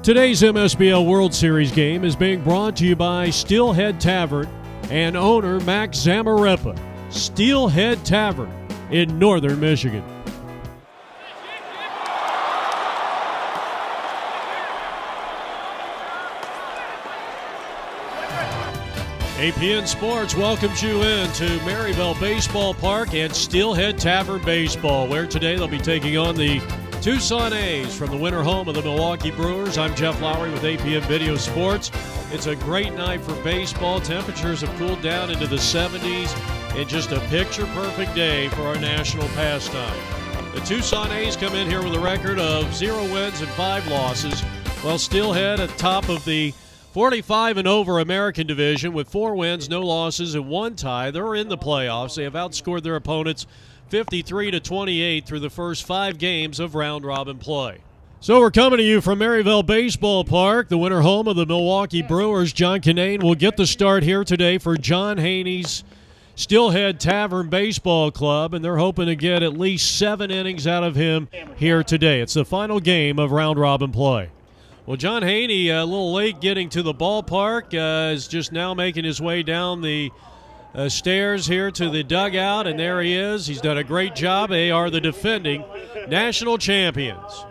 Today's MSBL World Series game is being brought to you by Steelhead Tavern and owner Max Zamarepa. Steelhead Tavern in northern Michigan. APN Sports welcomes you into Maryville Baseball Park and Steelhead Tavern Baseball, where today they'll be taking on the Tucson A's from the winter home of the Milwaukee Brewers. I'm Jeff Lowry with APN Video Sports. It's a great night for baseball. Temperatures have cooled down into the 70s and just a picture-perfect day for our national pastime. The Tucson A's come in here with a record of 0 wins and 5 losses, while Steelhead at top of the 45 and over American Division with 4 wins, no losses, and 1 tie. They're in the playoffs. They have outscored their opponents 53-28 through the first 5 games of round-robin play. So we're coming to you from Maryville Baseball Park, the winter home of the Milwaukee Brewers. John Kinane will get the start here today for John Haney's Steelhead Tavern Baseball Club, and they're hoping to get at least 7 innings out of him here today. It's the final game of round-robin play. Well, John Haney, a little late getting to the ballpark, is just now making his way down the stairs here to the dugout, and there he is. He's done a great job. They are the defending national champions.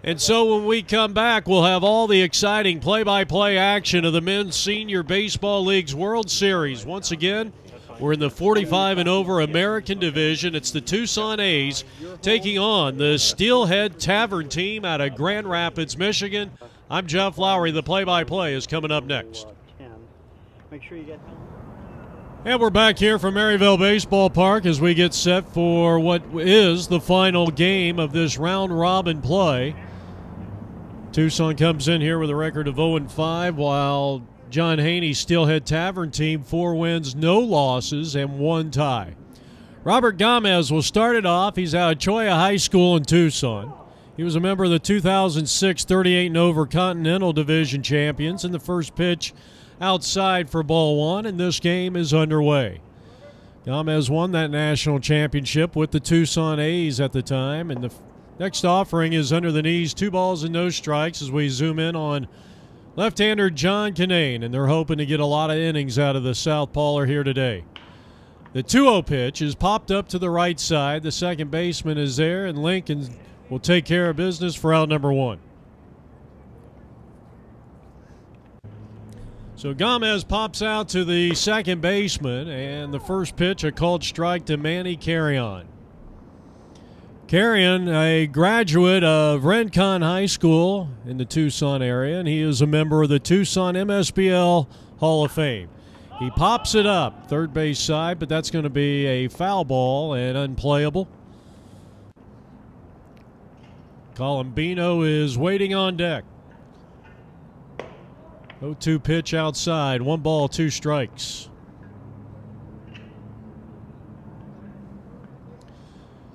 And so when we come back, we'll have all the exciting play-by-play action of the Men's Senior Baseball League's World Series. Once again, we're in the 45 and over American Division. It's the Tucson A's taking on the Steelhead Tavern team out of Grand Rapids, Michigan. I'm Jeff Lowry. The play-by-play is coming up next. Make sure you get. And we're back here from Maryville Baseball Park as we get set for what is the final game of this round-robin play. Tucson comes in here with a record of 0-5, while John Haney's Steelhead Tavern team 4 wins, no losses, and 1 tie. Robert Gomez will start it off. He's out of Choya High School in Tucson. He was a member of the 2006 38 and over Continental Division champions, and the first pitch outside for ball 1, and this game is underway. Gomez won that national championship with the Tucson A's at the time, and the next offering is under the knees, 2 balls and no strikes as we zoom in on left-hander John Kinane, and they're hoping to get a lot of innings out of the southpawer here today. The 2-0 pitch is popped up to the right side. The second baseman is there, and Lincoln will take care of business for out number 1. So Gomez pops out to the second baseman, and the first pitch, a called strike to Manny Carrion. Carrion, a graduate of Rincon High School in the Tucson area, and he is a member of the Tucson MSBL Hall of Fame. He pops it up, third base side, but that's going to be a foul ball and unplayable. Colombino is waiting on deck. 0-2 pitch outside, 1 ball, 2 strikes.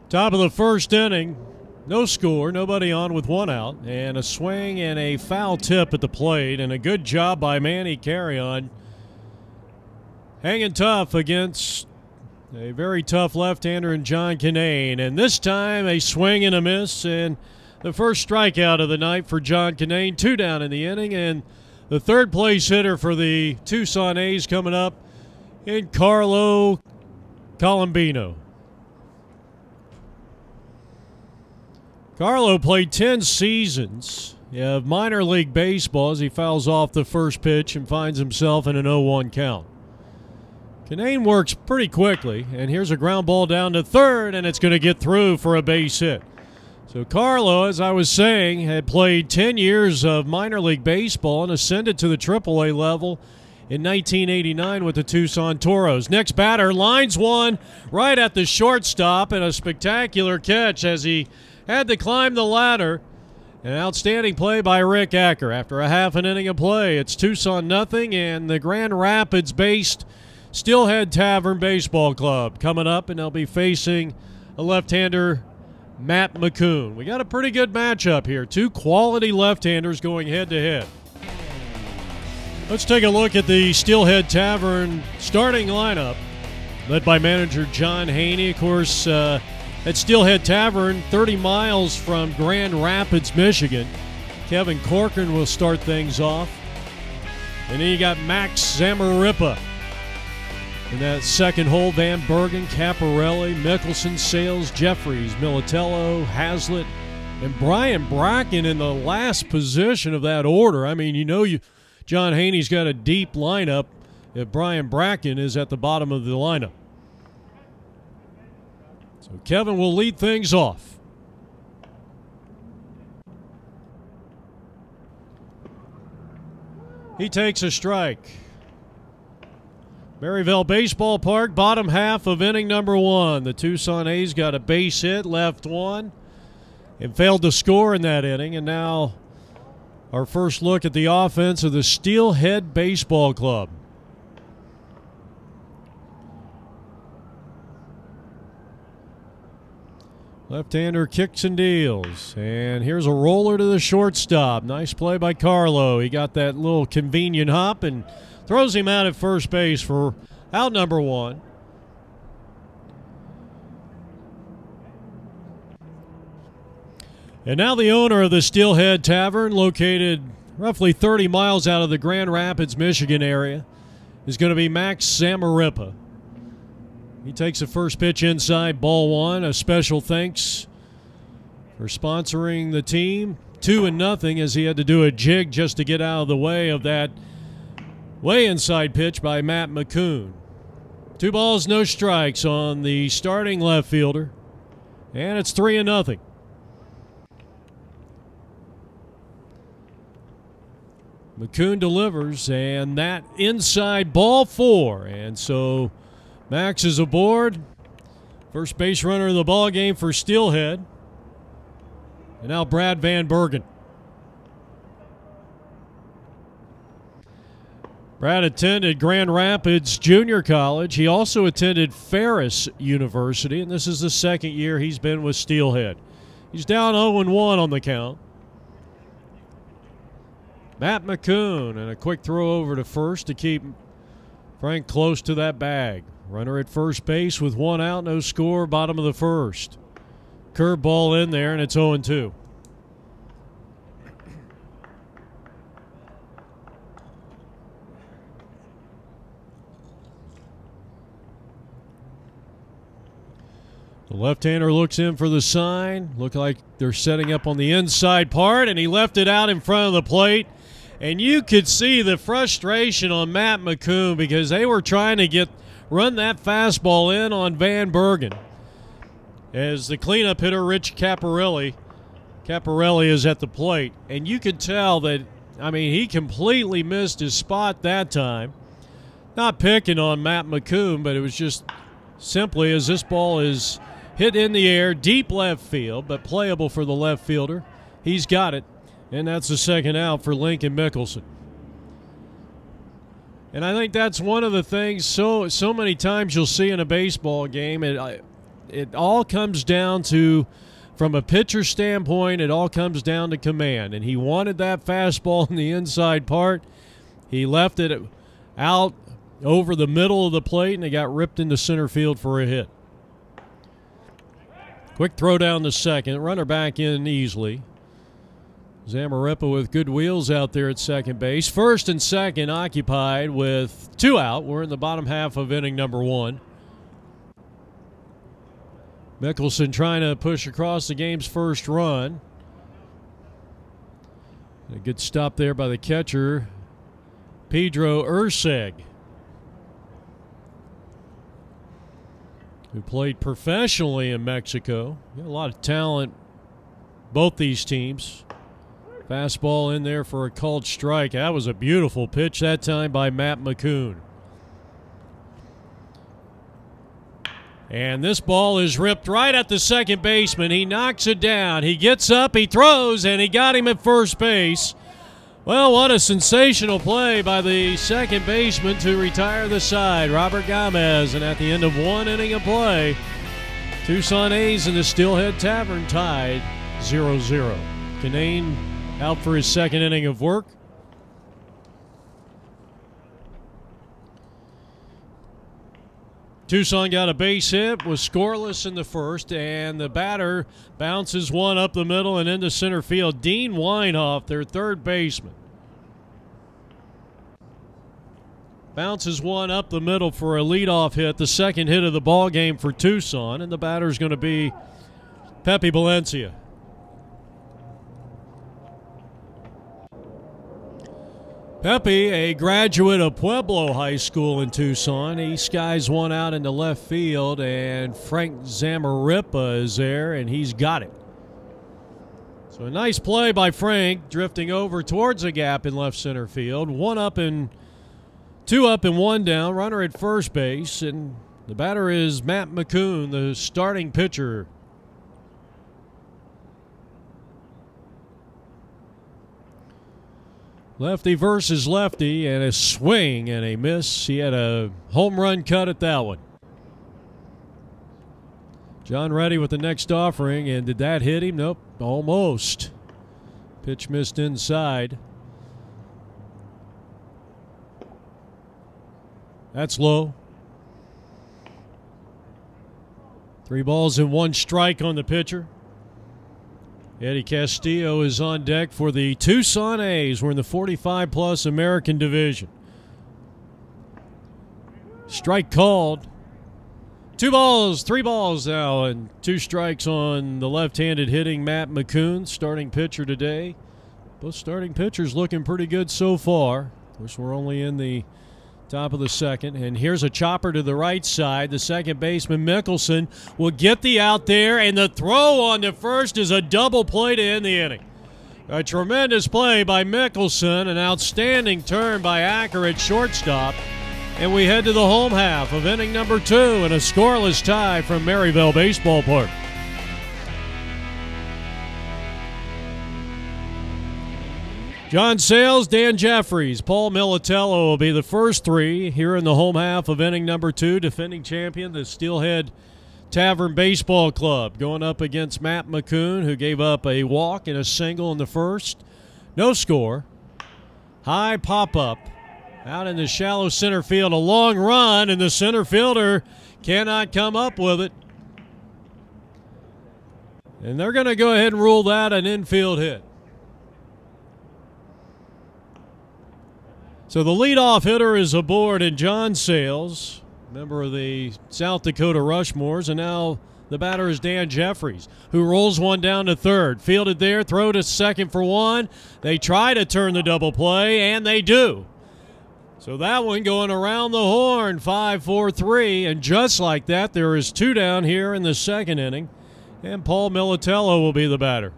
Top of the first inning, no score, nobody on with 1 out, and a swing and a foul tip at the plate, and a good job by Manny Carrion, hanging tough against a very tough left-hander in John Kinane, and this time a swing and a miss, and the first strikeout of the night for John Kinane, 2 down in the inning, and the third place hitter for the Tucson A's coming up in Carlo Colombino. Carlo played 10 seasons of minor league baseball as he fouls off the first pitch and finds himself in an 0-1 count. Kinane works pretty quickly, and here's a ground ball down to third, and it's going to get through for a base hit. So Carlo, as I was saying, had played 10 years of minor league baseball and ascended to the AAA level in 1989 with the Tucson Toros. Next batter lines one right at the shortstop, and a spectacular catch as he had to climb the ladder. An outstanding play by Rick Acker. After a half an inning of play, it's Tucson nothing, and the Grand Rapids-based Steelhead Tavern Baseball Club coming up, and they'll be facing a left-hander, Matt McCoon. We got a pretty good matchup here. 2 quality left-handers going head-to-head. Let's take a look at the Steelhead Tavern starting lineup, led by manager John Haney. Of course, at Steelhead Tavern, 30 miles from Grand Rapids, Michigan. Kevin Corcoran will start things off. And then you got Max Zamarripa. In that second hole, Van Bergen, Caparelli, Mickelson, Sales, Jeffries, Militello, Hazlitt, and Brian Bracken in the last position of that order. I mean, John Haney's got a deep lineup if Brian Bracken is at the bottom of the lineup. So Kevin will lead things off. He takes a strike. Maryville Baseball Park, bottom half of inning number 1. The Tucson A's got a base hit, left one, and failed to score in that inning. And now our first look at the offense of the Steelhead Baseball Club. Left-hander kicks and deals. And here's a roller to the shortstop. Nice play by Carlo. He got that little convenient hop and throws him out at first base for out number 1. And now the owner of the Steelhead Tavern, located roughly 30 miles out of the Grand Rapids, Michigan area, is going to be Max Zamarripa. He takes the first pitch inside, ball 1. A special thanks for sponsoring the team. 2-0 as he had to do a jig just to get out of the way of that way inside pitch by Matt McCoon. 2 balls, no strikes on the starting left fielder. And it's 3-0. McCoon delivers, and that inside, ball 4. And so Max is aboard. First base runner of the ball game for Steelhead. And now Brad Van Bergen. Brad attended Grand Rapids Junior College. He also attended Ferris University, and this is the second year he's been with Steelhead. He's down 0-1 on the count. Matt McCoon, and a quick throw over to first to keep Frank close to that bag. Runner at first base with 1 out, no score, bottom of the first. Curveball in there, and it's 0-2. The left-hander looks in for the sign. Look like they're setting up on the inside part, and he left it out in front of the plate. And you could see the frustration on Matt McCoon because they were trying to run that fastball in on Van Bergen. As the cleanup hitter, Rich Caparelli is at the plate. And you could tell that, I mean, he completely missed his spot that time. Not picking on Matt McCoon, but it was just simply as this ball is hit in the air, deep left field, but playable for the left fielder. He's got it, and that's the second out for Lincoln Mickelson. And I think that's one of the things so many times you'll see in a baseball game. It all comes down to, from a pitcher standpoint, it all comes down to command. And he wanted that fastball in the inside part. He left it out over the middle of the plate, and it got ripped into center field for a hit. Quick throw down to second. Runner back in easily. Zamarripa with good wheels out there at second base. First and second occupied with 2 out. We're in the bottom half of inning number 1. Mickelson trying to push across the game's first run. A good stop there by the catcher, Pedro Urseg, who played professionally in Mexico. Got a lot of talent, both these teams. Fastball in there for a called strike. That was a beautiful pitch that time by Matt McCoon. And this ball is ripped right at the second baseman. He knocks it down. He gets up, he throws, and he got him at first base. Well, what a sensational play by the second baseman to retire the side, Robert Gomez. And at the end of 1 inning of play, Tucson A's and the Steelhead Tavern tied 0-0. Canane out for his second inning of work. Tucson got a base hit, was scoreless in the first, and the batter bounces one up the middle and into center field. Dean Weinhoff, their third baseman, bounces one up the middle for a leadoff hit, the second hit of the ball game for Tucson, and the batter's going to be Pepe Valencia. Pepe, a graduate of Pueblo High School in Tucson, he skies one out into left field, and Frank Zamarripa is there, and he's got it. So a nice play by Frank, drifting over towards a gap in left center field. Two up and one down, runner at first base, and the batter is Matt McCoon, the starting pitcher. Lefty versus lefty, and a swing and a miss. He had a home run cut at that one. John Reddy with the next offering, and did that hit him? Nope, almost. Pitch missed inside. That's low. 3 balls and 1 strike on the pitcher. Eddie Castillo is on deck for the Tucson A's. We're in the 45-plus American Division. Strike called. 3 balls now, and 2 strikes on the left-handed hitting Matt McCoon, starting pitcher today. Both starting pitchers looking pretty good so far. Of course, we're only in the top of the second, and here's a chopper to the right side. The second baseman, Mickelson, will get the out there, and the throw on to first is a double play to end the inning. A tremendous play by Mickelson, an outstanding turn by Acker at shortstop, and we head to the home half of inning number 2 in a scoreless tie from Maryville Baseball Park. John Sayles, Dan Jeffries, Paul Militello will be the first 3 here in the home half of inning number 2. Defending champion, the Steelhead Tavern Baseball Club, going up against Matt McCoon, who gave up a walk and a single in the first. No score. High pop-up out in the shallow center field. A long run, and the center fielder cannot come up with it. And they're going to go ahead and rule that an infield hit. So the leadoff hitter is aboard, and John Sayles, member of the South Dakota Rushmores, and now the batter is Dan Jeffries, who rolls one down to third. Fielded there, throw to second for 1. They try to turn the double play, and they do. So that one going around the horn, 5-4-3, and just like that, there is 2 down here in the second inning, and Paul Militello will be the batter.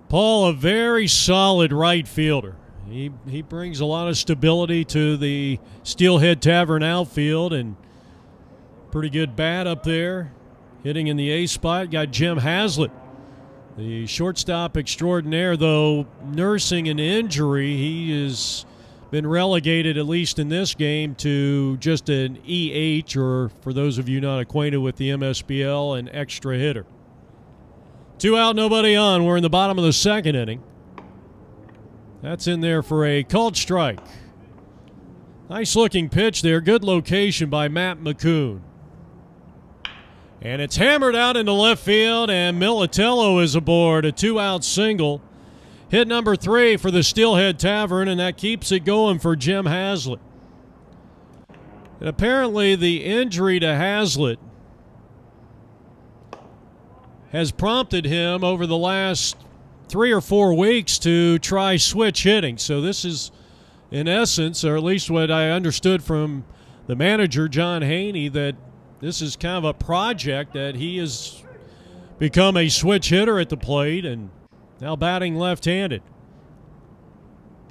Paul, a very solid right fielder. He brings a lot of stability to the Steelhead Tavern outfield, and pretty good bat up there. Hitting in the A spot, got Jim Haslett, the shortstop extraordinaire, though nursing an injury. He has been relegated, at least in this game, to just an EH, or for those of you not acquainted with the MSBL, an extra hitter. 2 out, nobody on. We're in the bottom of the second inning. That's in there for a called strike. Nice looking pitch there. Good location by Matt McCoon. And it's hammered out into left field, and Militello is aboard. A 2-out single. Hit number 3 for the Steelhead Tavern, and that keeps it going for Jim Haslett. And apparently the injury to Haslett has prompted him over the last 3 or 4 weeks to try switch hitting. So this is, in essence, or at least what I understood from the manager, John Haney, that this is kind of a project that he has become a switch hitter at the plate and now batting left-handed.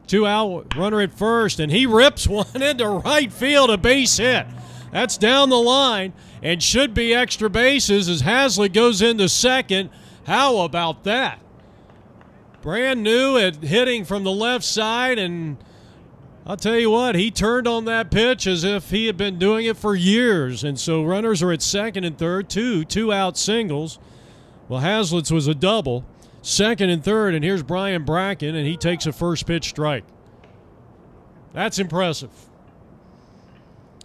2 out, runner at first, and he rips one into right field, a base hit. That's down the line and should be extra bases as Haslett goes into second. How about that? Brand new at hitting from the left side, and I'll tell you what, he turned on that pitch as if he had been doing it for years. And so runners are at second and third, 2-out singles. Well, Haslett's was a double, second and third, and here's Brian Bracken, and he takes a first pitch strike. That's impressive.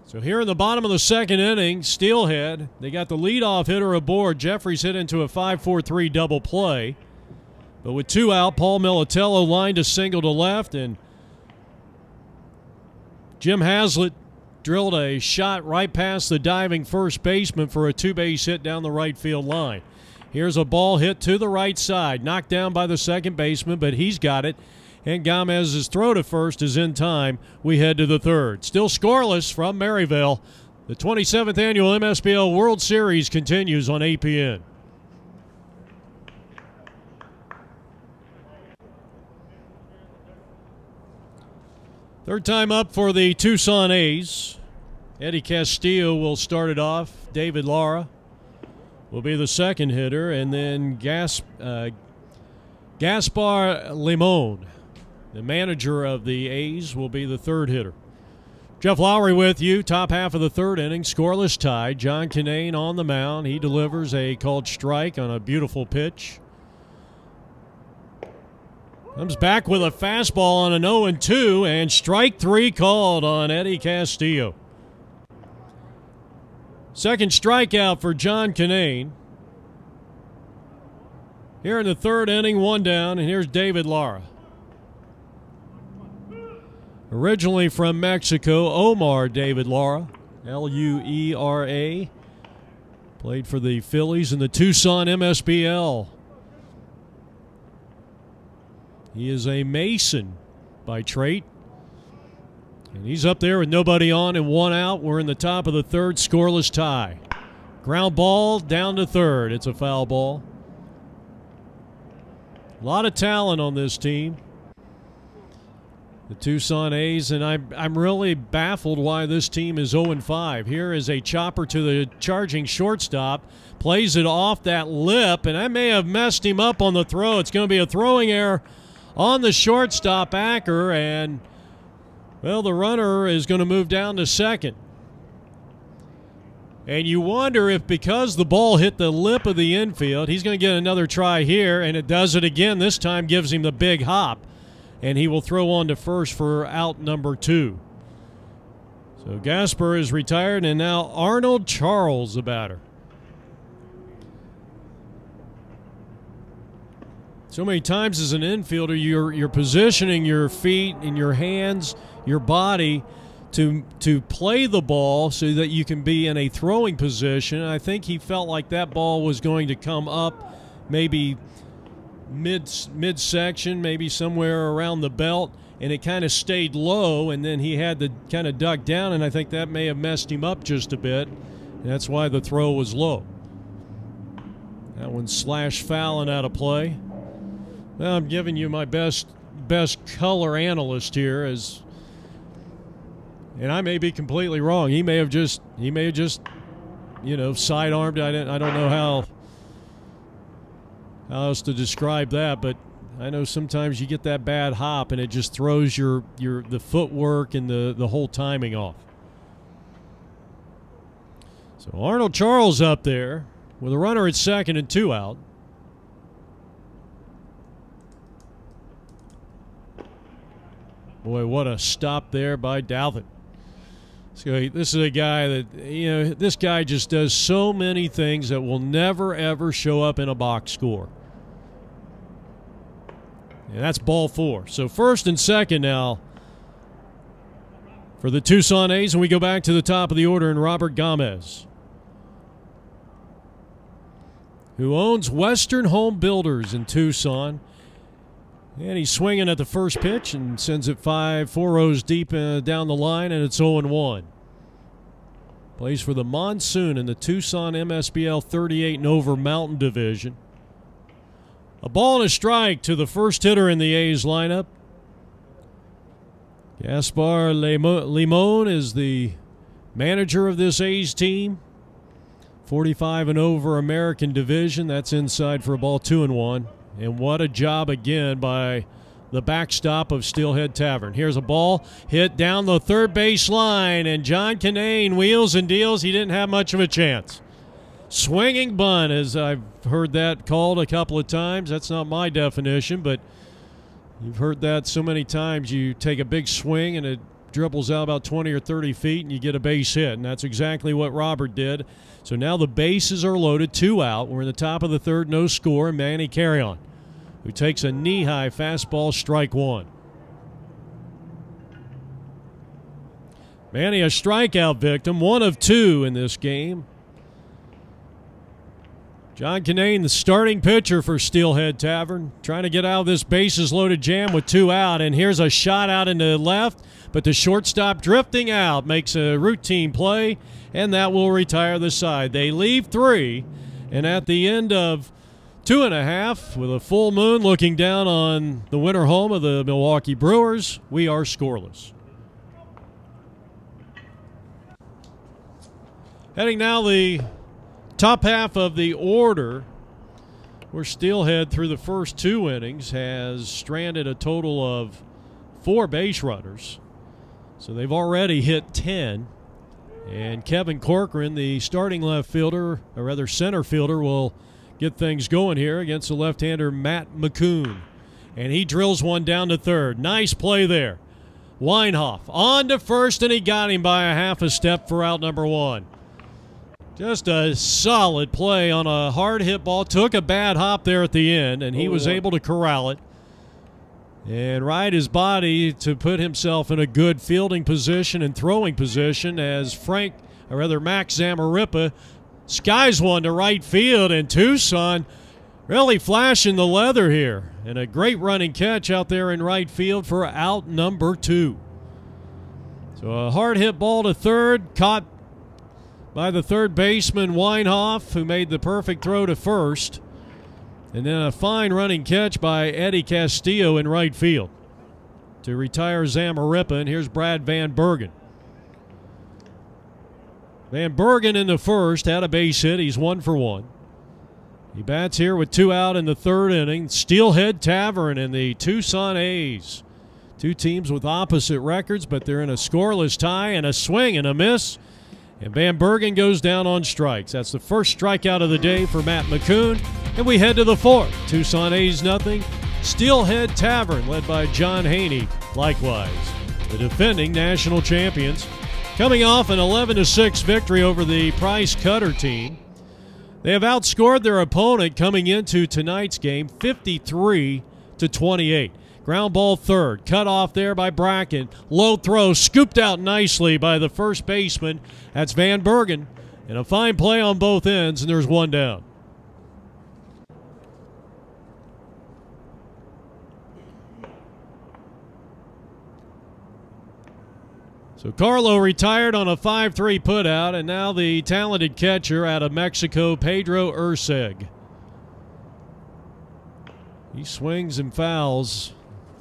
So here in the bottom of the second inning, Steelhead, they got the leadoff hitter aboard. Jeffries hit into a 5-4-3 double play. But with 2 out, Paul Militello lined a single to left, and Jim Haslett drilled a shot right past the diving first baseman for a 2-base hit down the right field line. Here's a ball hit to the right side, knocked down by the second baseman, but he's got it. And Gomez's throw to first is in time. We head to the third. Still scoreless from Maryville. The 27th annual MSBL World Series continues on APN. Third time up for the Tucson A's. Eddie Castillo will start it off. David Lara will be the second hitter. And then Gaspar Limon, the manager of the A's, will be the third hitter. Jeff Lowry with you. Top half of the third inning, scoreless tie. John Kinane on the mound. He delivers a called strike on a beautiful pitch. Comes back with a fastball on an 0-2, and strike 3 called on Eddie Castillo. Second strikeout for John Kinane. Here in the third inning, 1 down, and here's David Lara. Originally from Mexico, Omar David Lara, L-U-E-R-A. Played for the Phillies in the Tucson MSBL. He is a Mason by trait. And he's up there with nobody on and 1 out. We're in the top of the third, scoreless tie. Ground ball down to third. It's a foul ball. A lot of talent on this team, the Tucson A's, and I'm really baffled why this team is 0-5. Here is a chopper to the charging shortstop. Plays it off that lip, and I may have messed him up on the throw. It's going to be a throwing error on the shortstop, Acker, and, well, the runner is going to move down to second. And you wonder if because the ball hit the lip of the infield, he's going to get another try here, and it does it again. This time gives him the big hop, and he will throw on to first for out number 2. So Gaspar is retired, and now Arnold Charles, the batter. So many times as an infielder, you're positioning your feet and your hands, your body to play the ball so that you can be in a throwing position. I think he felt like that ball was going to come up maybe midsection, maybe somewhere around the belt, and it kind of stayed low, and then he had to kind of duck down, and I think that may have messed him up just a bit. That's why the throw was low. That one's slash foul and out of play. Well, I'm giving you my best color analyst here, and I may be completely wrong. He may have just sidearmed. I don't know how else to describe that, but I know sometimes you get that bad hop and it just throws the footwork and the whole timing off. So Arnold Charles up there with a runner at second and 2 out. Boy, what a stop there by Dalvin. So this is a guy that, this guy just does so many things that will never, ever show up in a box score. And that's ball 4. So first and second now for the Tucson A's, and we go back to the top of the order in Robert Gomez, who owns Western Home Builders in Tucson. And he's swinging at the first pitch and sends it 4 rows deep down the line, and it's 0-1. Plays for the Monsoon in the Tucson MSBL 38 and over Mountain Division. A ball and a strike to the first hitter in the A's lineup. Gaspar Limon is the manager of this A's team. 45 and over American Division. That's inside for a ball, 2-1. And what a job again by the backstop of Steelhead Tavern. Here's a ball hit down the third base line, and John Kinane wheels and deals. He didn't have much of a chance. Swinging bunt, as I've heard that called a couple of times. That's not my definition, but you've heard that so many times. You take a big swing and dribbles out about 20 or 30 feet, and you get a base hit, and that's exactly what Robert did. So now the bases are loaded, 2 out. We're in the top of the third, no score, and Manny Carrion, who takes a knee-high fastball, strike 1. Manny, a strikeout victim, 1 of 2 in this game. John Kinane, the starting pitcher for Steelhead Tavern, trying to get out of this bases-loaded jam with 2 out, and here's a shot out into left, but the shortstop drifting out makes a routine play, and that will retire the side. They leave 3, and at the end of 2.5, with a full moon looking down on the winter home of the Milwaukee Brewers, we are scoreless. Heading now the top half of the order, where Steelhead through the first 2 innings has stranded a total of 4 base runners. So they've already hit 10. And Kevin Corcoran, the starting left fielder, or rather center fielder, will get things going here against the left-hander Matt McCoon. And he drills one down to third. Nice play there. Weinhoff on to first, and he got him by a half a step for out number 1. Just a solid play on a hard hit ball. Took a bad hop there at the end, and he was able to corral it and ride his body to put himself in a good fielding position and throwing position as Max Zamarripa skies one to right field, and Tucson really flashing the leather here. And a great running catch out there in right field for out number 2. So a hard hit ball to third, caught by the third baseman Weinhoff, who made the perfect throw to first. And then a fine running catch by Eddie Castillo in right field to retire Zamarripa. And here's Brad Van Bergen. Van Bergen in the first had a base hit. He's 1 for 1. He bats here with 2 out in the third inning. Steelhead Tavern and the Tucson A's. 2 teams with opposite records, but they're in a scoreless tie, and a swing and a miss. And Van Bergen goes down on strikes. That's the first strikeout of the day for Matt McCoon. And we head to the 4th. Tucson A's nothing. Steelhead Tavern, led by John Haney, likewise. The defending national champions, coming off an 11-6 victory over the Price Cutter team. They have outscored their opponent coming into tonight's game 53-28. Ground ball third, cut off there by Bracken. Low throw, scooped out nicely by the first baseman. That's Van Bergen. And a fine play on both ends, and there's 1 down. So Carlo retired on a 5-3 putout, and now the talented catcher out of Mexico, Pedro Urseg. He swings and fouls.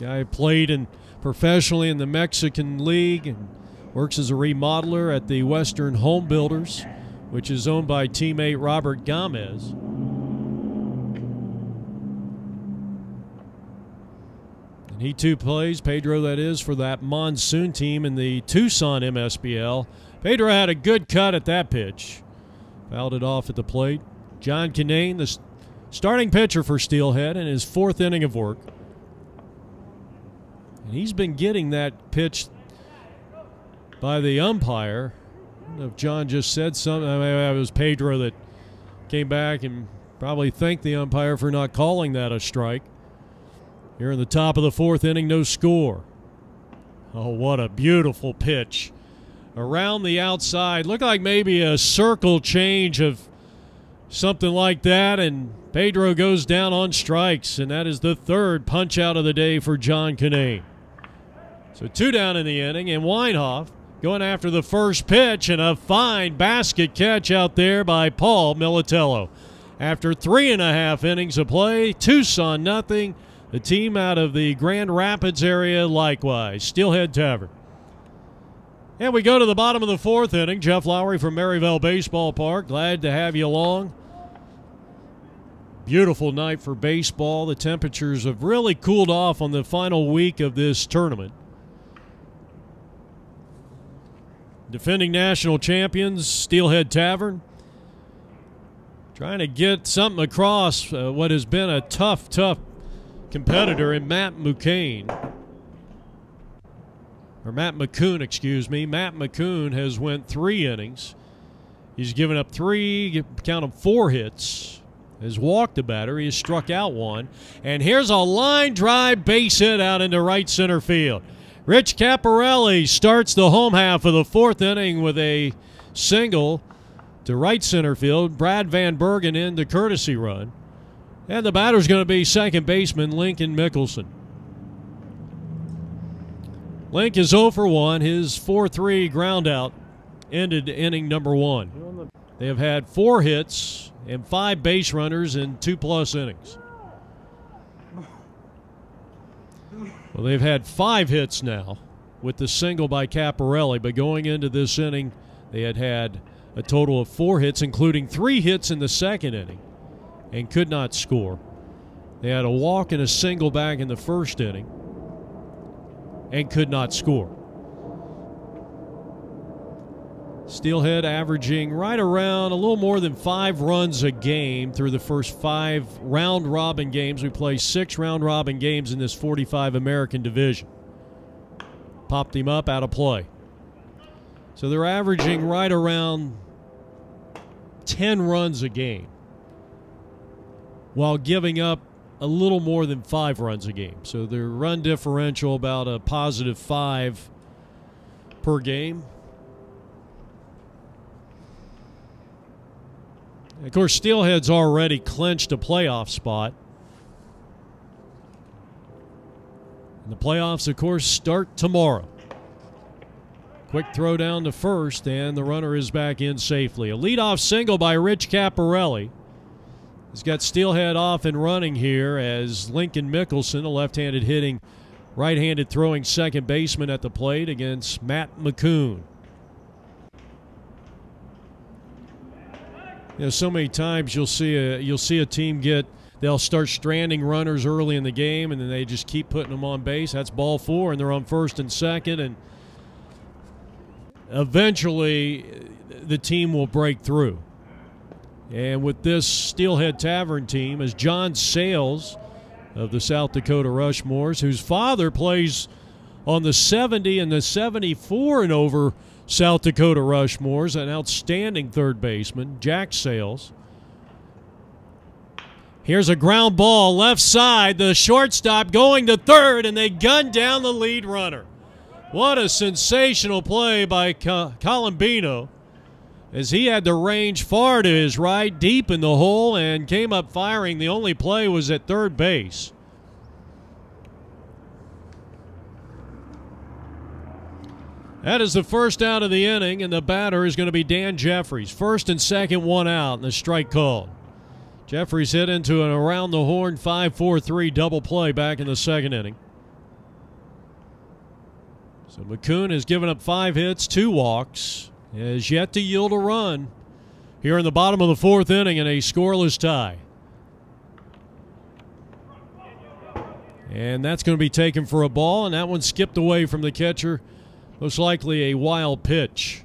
Guy played professionally in the Mexican League and works as a remodeler at the Western Home Builders, which is owned by teammate Robert Gomez. And he too plays, Pedro that is, for that monsoon team in the Tucson MSBL. Pedro had a good cut at that pitch. Fouled it off at the plate. John Kinane, the starting pitcher for Steelhead, in his 4th inning of work. And he's been getting that pitch by the umpire. I don't know if John just said something. I mean, it was Pedro that came back and probably thanked the umpire for not calling that a strike. Here in the top of the 4th inning, no score. Oh, what a beautiful pitch. Around the outside. Looked like maybe a circle change of something like that, and Pedro goes down on strikes, and that is the 3rd punch out of the day for John Kinane. So 2 down in the inning, and Weinhoff going after the first pitch, and a fine basket catch out there by Paul Militello. After 3.5 innings of play, Tucson nothing. The team out of the Grand Rapids area likewise, Steelhead Tavern. And we go to the bottom of the 4th inning. Jeff Lowry from Maryville Baseball Park. Glad to have you along. Beautiful night for baseball. The temperatures have really cooled off on the final week of this tournament. Defending national champions, Steelhead Tavern, trying to get something across what has been a tough competitor in Matt McCain. Matt McCoon, excuse me. Matt McCoon has went 3 innings. He's given up 4 hits. Has walked a batter. He has struck out 1. And here's a line drive base hit out into right center field. Rich Caparelli starts the home half of the 4th inning with a single to right center field. Brad Van Bergen in the courtesy run. And the batter's going to be second baseman Lincoln Mickelson. Link is 0 for 1. His 4-3 ground out ended inning number 1. They have had 4 hits and 5 base runners in 2+ innings. Well, they've had 5 hits now with the single by Caparelli, but going into this inning, they had a total of 4 hits, including 3 hits in the 2nd inning, and could not score. They had a walk and a single back in the 1st inning and could not score. Steelhead averaging right around a little more than 5 runs a game through the first 5 round-robin games. We play 6 round-robin games in this 45 American division. Popped him up, out of play. So they're averaging right around 10 runs a game while giving up a little more than 5 runs a game. So their run differential about a +5 per game. Of course, Steelhead's already clinched a playoff spot. And the playoffs, of course, start tomorrow. Quick throw down to first, and the runner is back in safely. A leadoff single by Rich Caparelli. He's got Steelhead off and running here as Lincoln Mickelson, a left-handed hitting, right-handed throwing second baseman at the plate against Matt McCoon. You know, so many times you'll see a team they'll start stranding runners early in the game, and then they just keep putting them on base. That's ball 4, and they're on first and second, and eventually the team will break through. And with this Steelhead Tavern team is John Sales of the South Dakota Rushmores, whose father plays on the 70 and the 74 and over South Dakota Rushmores, an outstanding third baseman, Jack Sales. Here's a ground ball left side, the shortstop going to third, and they gun down the lead runner. What a sensational play by Colombino, as he had the range far to his right, deep in the hole, and came up firing. The only play was at third base. That is the first out of the inning, and the batter is going to be Dan Jeffries. First and second, 1 out, and the strike called. Jeffries hit into an around-the-horn 5-4-3 double play back in the 2nd inning. So McCoon has given up 5 hits, 2 walks, has yet to yield a run here in the bottom of the 4th inning in a scoreless tie. And that's going to be taken for a ball, and that one skipped away from the catcher. Most likely a wild pitch.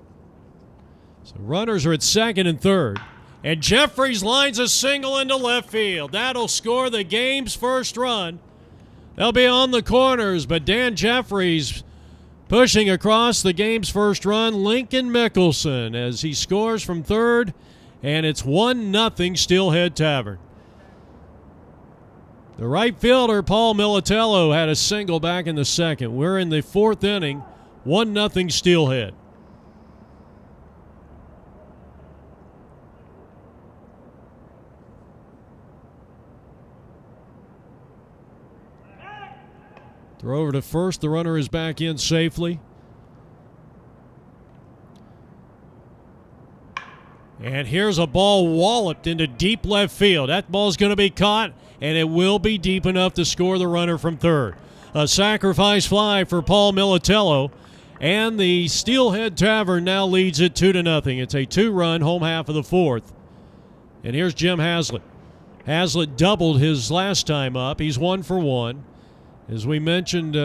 So runners are at second and third. And Jeffries lines a single into left field. That'll score the game's first run. They'll be on the corners, but Dan Jeffries pushing across the game's first run, Lincoln Mickelson, as he scores from third, and it's 1-0 Steelhead Tavern. The right fielder, Paul Militello, had a single back in the 2nd. We're in the 4th inning, 1-0 Steelhead. Throw over to first. The runner is back in safely. And here's a ball walloped into deep left field. That ball's going to be caught, and it will be deep enough to score the runner from third. A sacrifice fly for Paul Militello, and the Steelhead Tavern now leads it 2-0. It's a 2-run home half of the 4th. And here's Jim Haslett. Haslett doubled his last time up. He's 1 for 1. As we mentioned,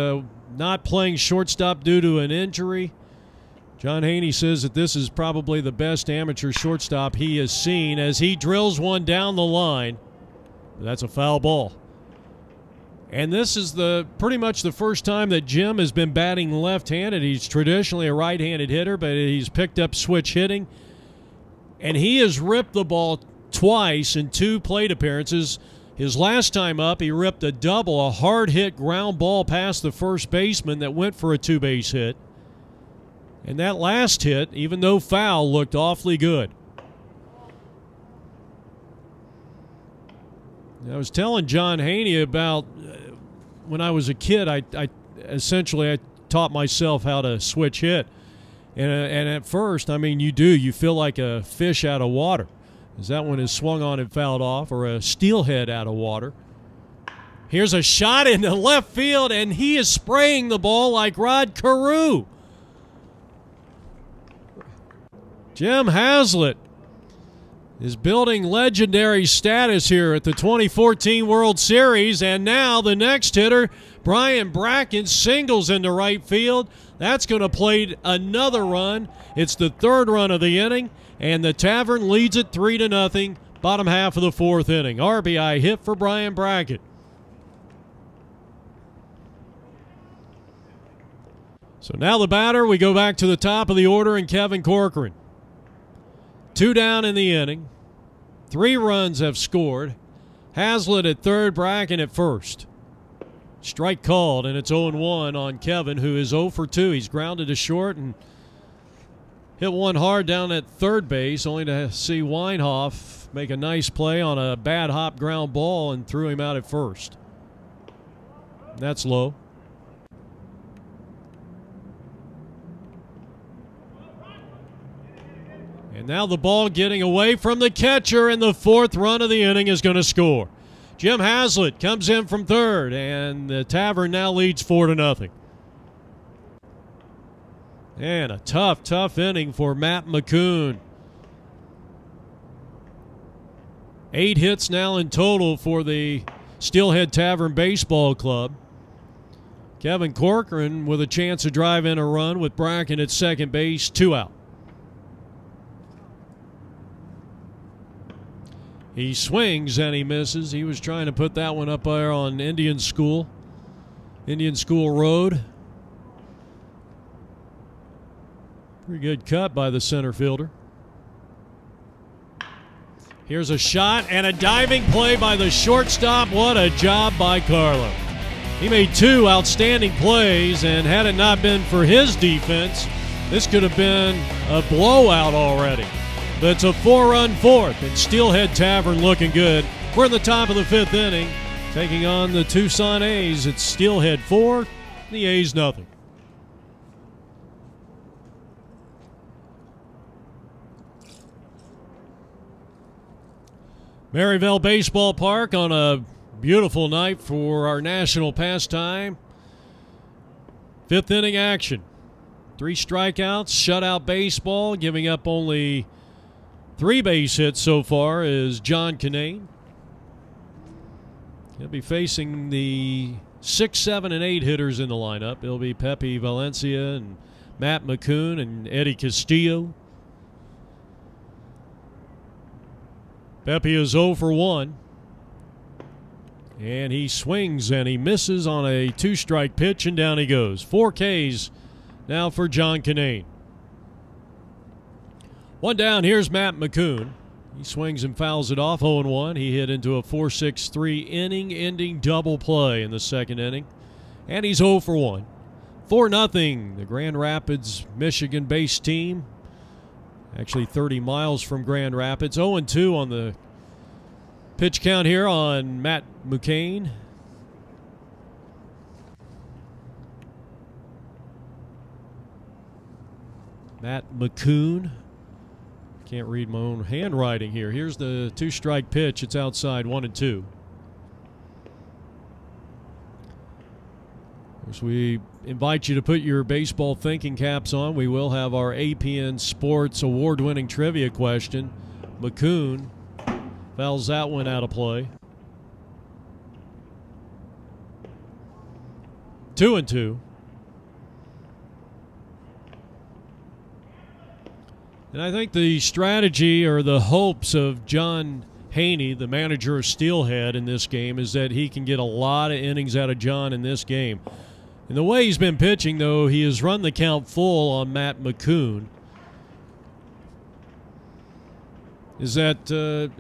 not playing shortstop due to an injury. John Haney says that this is probably the best amateur shortstop he has seen as he drills one down the line. That's a foul ball. And this is pretty much the first time that Jim has been batting left-handed. He's traditionally a right-handed hitter, but he's picked up switch hitting. And he has ripped the ball twice in 2 plate appearances. His last time up, he ripped a double, a hard-hit ground ball past the first baseman that went for a 2-base hit. And that last hit, even though foul, looked awfully good. I was telling John Haney about when I was a kid, I essentially taught myself how to switch hit. And at first, I mean, you feel like a fish out of water. As that one is swung on and fouled off, or a steelhead out of water. Here's a shot into left field, and he is spraying the ball like Rod Carew. Jim Haslett is building legendary status here at the 2014 World Series, and now the next hitter, Brian Bracken, singles into right field. That's going to play another run. It's the 3rd run of the inning, and the Tavern leads it 3-0, bottom half of the 4th inning. RBI hit for Brian Bracken. So now the batter, we go back to the top of the order, and Kevin Corcoran. 2 down in the inning. 3 runs have scored. Haslett at 3rd, Bracken at 1st. Strike called, and it's 0-1 on Kevin, who is 0 for 2. He's grounded to short and hit one hard down at 3rd base, only to see Weinhoff make a nice play on a bad hop ground ball and threw him out at 1st. That's low. And now the ball getting away from the catcher, and the 4th run of the inning is going to score. Jim Haslett comes in from 3rd, and the Tavern now leads 4-0. And a tough inning for Matt McCoon. 8 hits now in total for the Steelhead Tavern Baseball Club. Kevin Corcoran with a chance to drive in a run with Bracken at 2nd base, 2 out. He swings and he misses. He was trying to put that one up there on Indian School Road. Pretty good cut by the center fielder. Here's a shot and a diving play by the shortstop. What a job by Carlo. He made 2 outstanding plays, and had it not been for his defense, this could have been a blowout already. But it's a 4-run 4th, and Steelhead Tavern looking good. We're in the top of the 5th inning, taking on the Tucson A's. It's Steelhead 4, the A's nothing. Maryville Baseball Park on a beautiful night for our national pastime. 5th inning action. 3 strikeouts, shutout baseball, giving up only 3 base hits so far is John Kinane. He'll be facing the 6, 7, and 8 hitters in the lineup. It'll be Pepe Valencia and Matt McCoon and Eddie Castillo. Pepe is 0 for 1. And he swings and he misses on a 2-strike pitch, and down he goes. 4 Ks now for John Kinane. 1 down, here's Matt McCoon. He swings and fouls it off, 0-1. He hit into a 4-6-3 inning-ending double play in the 2nd inning. And he's 0 for 1. 4-0, the Grand Rapids, Michigan-based team. Actually 30 miles from Grand Rapids. 0-2 on the pitch count here on Matt McCain. Matt McCoon. Can't read my own handwriting here. Here's the 2-strike pitch. It's outside, 1-2. As we invite you to put your baseball thinking caps on, we will have our APN Sports award-winning trivia question. McCoon fouls that one out of play. 2-2. And I think the strategy or the hopes of John Haney, the manager of Steelhead in this game, is that he can get a lot of innings out of John in this game. And the way he's been pitching, though, he has run the count full on Matt McCoon. Is that the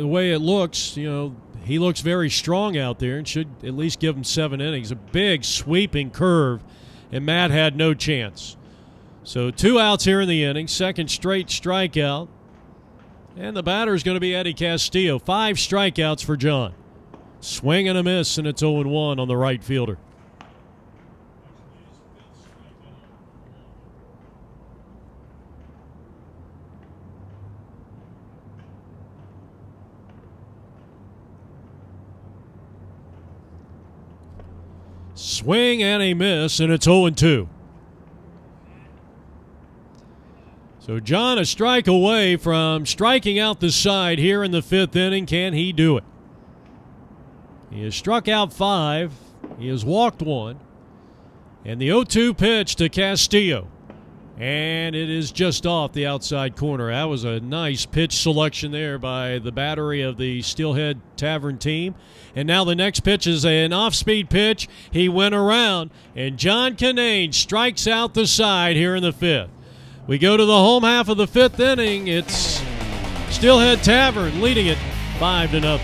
way it looks, you know, he looks very strong out there and should at least give him 7 innings. A big sweeping curve, and Matt had no chance. So 2 outs here in the inning, second straight strikeout. And the batter is going to be Eddie Castillo. 5 strikeouts for John. Swing and a miss, and it's 0-1 on the right fielder. Swing and a miss, and it's 0-2. So John a strike away from striking out the side here in the 5th inning. Can he do it? He has struck out 5. He has walked 1. And the 0-2 pitch to Castillo. And it is just off the outside corner. That was a nice pitch selection there by the battery of the Steelhead Tavern team. And now the next pitch is an off-speed pitch. He went around, and John Kinane strikes out the side here in the 5th. We go to the home half of the 5th inning. It's Steelhead Tavern leading it 5-0.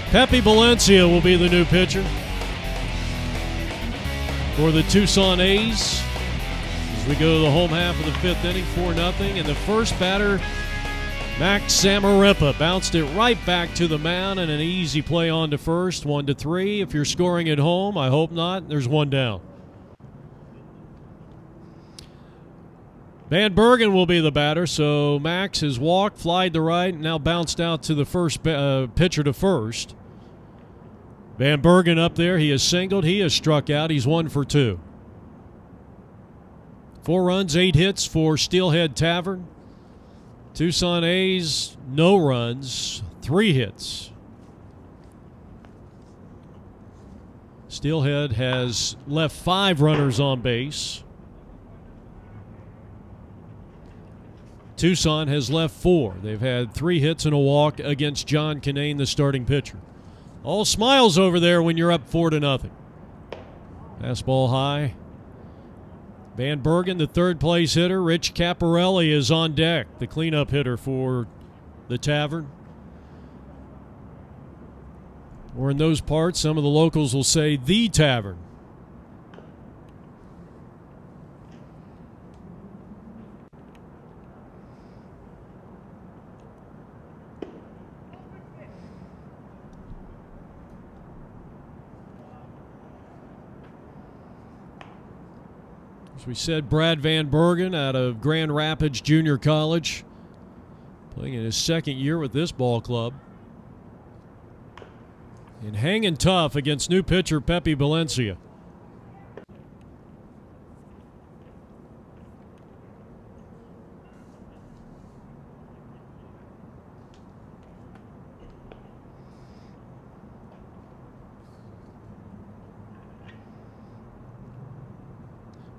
Pepe Valencia will be the new pitcher for the Tucson A's. As we go to the home half of the 5th inning, 4-0. And the first batter, Max Samarepa, bounced it right back to the mound, and an easy play on to first, 1-3. If you're scoring at home, I hope not. There's 1 down. Van Bergen will be the batter, so Max has walked, flied to right, and now bounced out to the first pitcher to first. Van Bergen up there, he has singled, he has struck out, he's 1 for 2. 4 runs, 8 hits for Steelhead Tavern. Tucson A's, no runs, 3 hits. Steelhead has left 5 runners on base. Tucson has left 4. They've had 3 hits and a walk against John Kinane, the starting pitcher. All smiles over there when you're up 4-0. Fastball high. Van Bergen, the third place hitter. Rich Caparelli is on deck, the cleanup hitter for the Tavern. Or in those parts, some of the locals will say the Tavern. As we said, Brad Van Bergen out of Grand Rapids Junior College, playing in his 2nd year with this ball club. And hanging tough against new pitcher Pepe Valencia.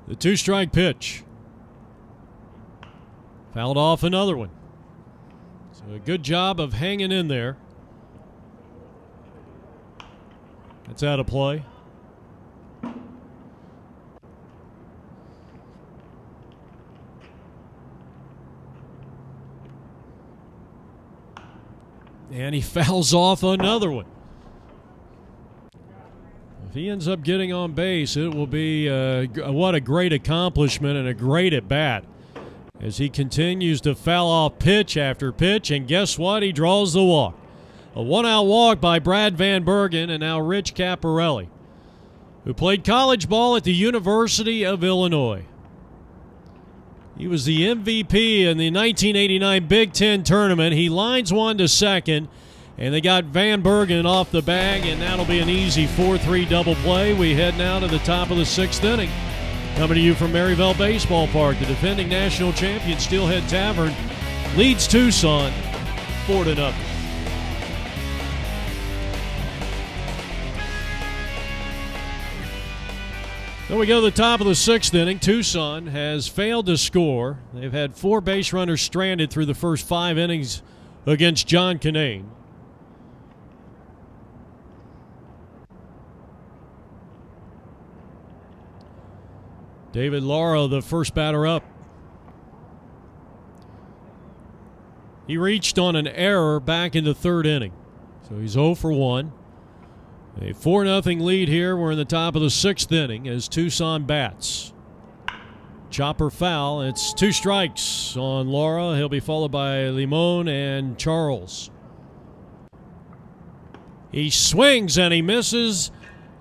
The 2-strike pitch. Fouled off another one. So a good job of hanging in there. That's out of play. And he fouls off another one. If he ends up getting on base, it will be what a great accomplishment and a great at-bat as he continues to foul off pitch after pitch, and guess what? He draws the walk. A 1-out walk by Brad Van Bergen, and now Rich Caparelli, who played college ball at the University of Illinois. He was the MVP in the 1989 Big Ten tournament. He lines one to second, and they got Van Bergen off the bag, and that'll be an easy 4-3 double play. We head now to the top of the 6th inning. Coming to you from Maryville Baseball Park, the defending national champion Steelhead Tavern leads Tucson 4-0. So we go to the top of the 6th inning. Tucson has failed to score. They've had 4 base runners stranded through the first 5 innings against John Kinane. David Lara, the first batter up. He reached on an error back in the 3rd inning. So he's 0 for 1. A 4-0 lead here. We're in the top of the 6th inning as Tucson bats. Chopper foul. It's 2 strikes on Lara. He'll be followed by Limon and Charles. He swings and he misses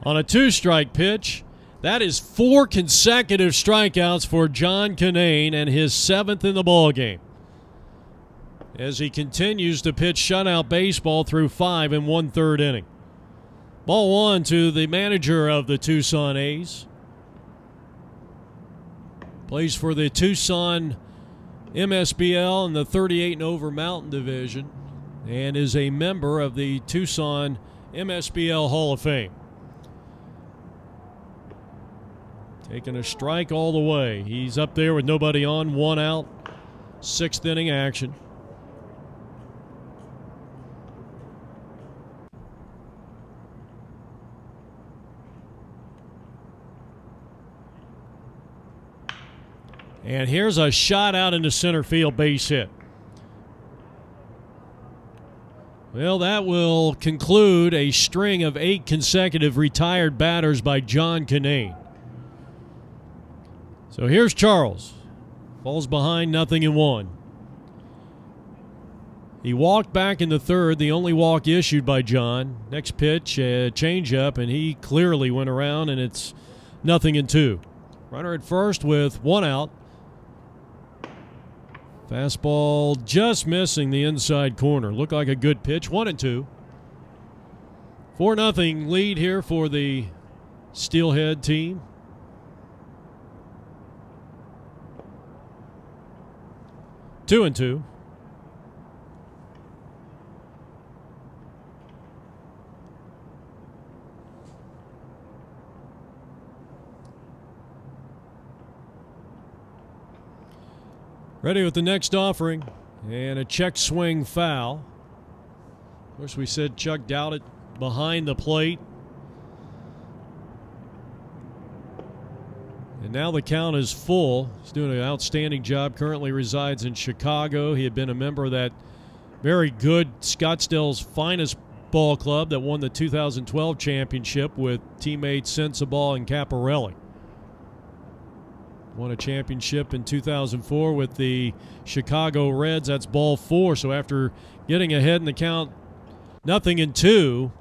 on a 2-strike pitch. That is 4 consecutive strikeouts for John Kinane and his 7th in the ballgame, as he continues to pitch shutout baseball through 5 1/3 inning. Ball 1 to the manager of the Tucson A's. Plays for the Tucson MSBL in the 38 and over Mountain Division and is a member of the Tucson MSBL Hall of Fame. Taking a strike all the way. He's up there with nobody on, 1 out, 6th inning action. And here's a shot out into center field, base hit. Well, that will conclude a string of 8 consecutive retired batters by John Kinane. So here's Charles. Falls behind 0-1. He walked back in the 3rd, the only walk issued by John. Next pitch, a changeup, and he clearly went around, and it's 0-2. Runner at first with 1 out. Fastball just missing the inside corner. Looked like a good pitch. 1-2. 4-0 lead here for the Steelhead team. Two and two. Ready with the next offering, and a check swing foul. Of course, we said Chuck Dowdett behind the plate. And now the count is full. He's doing an outstanding job. Currently resides in Chicago. He had been a member of that very good Scottsdale's finest ball club that won the 2012 championship with teammates Sensabaugh and Caparelli. Won a championship in 2004 with the Chicago Reds. That's ball 4. So after getting ahead in the count 0-2,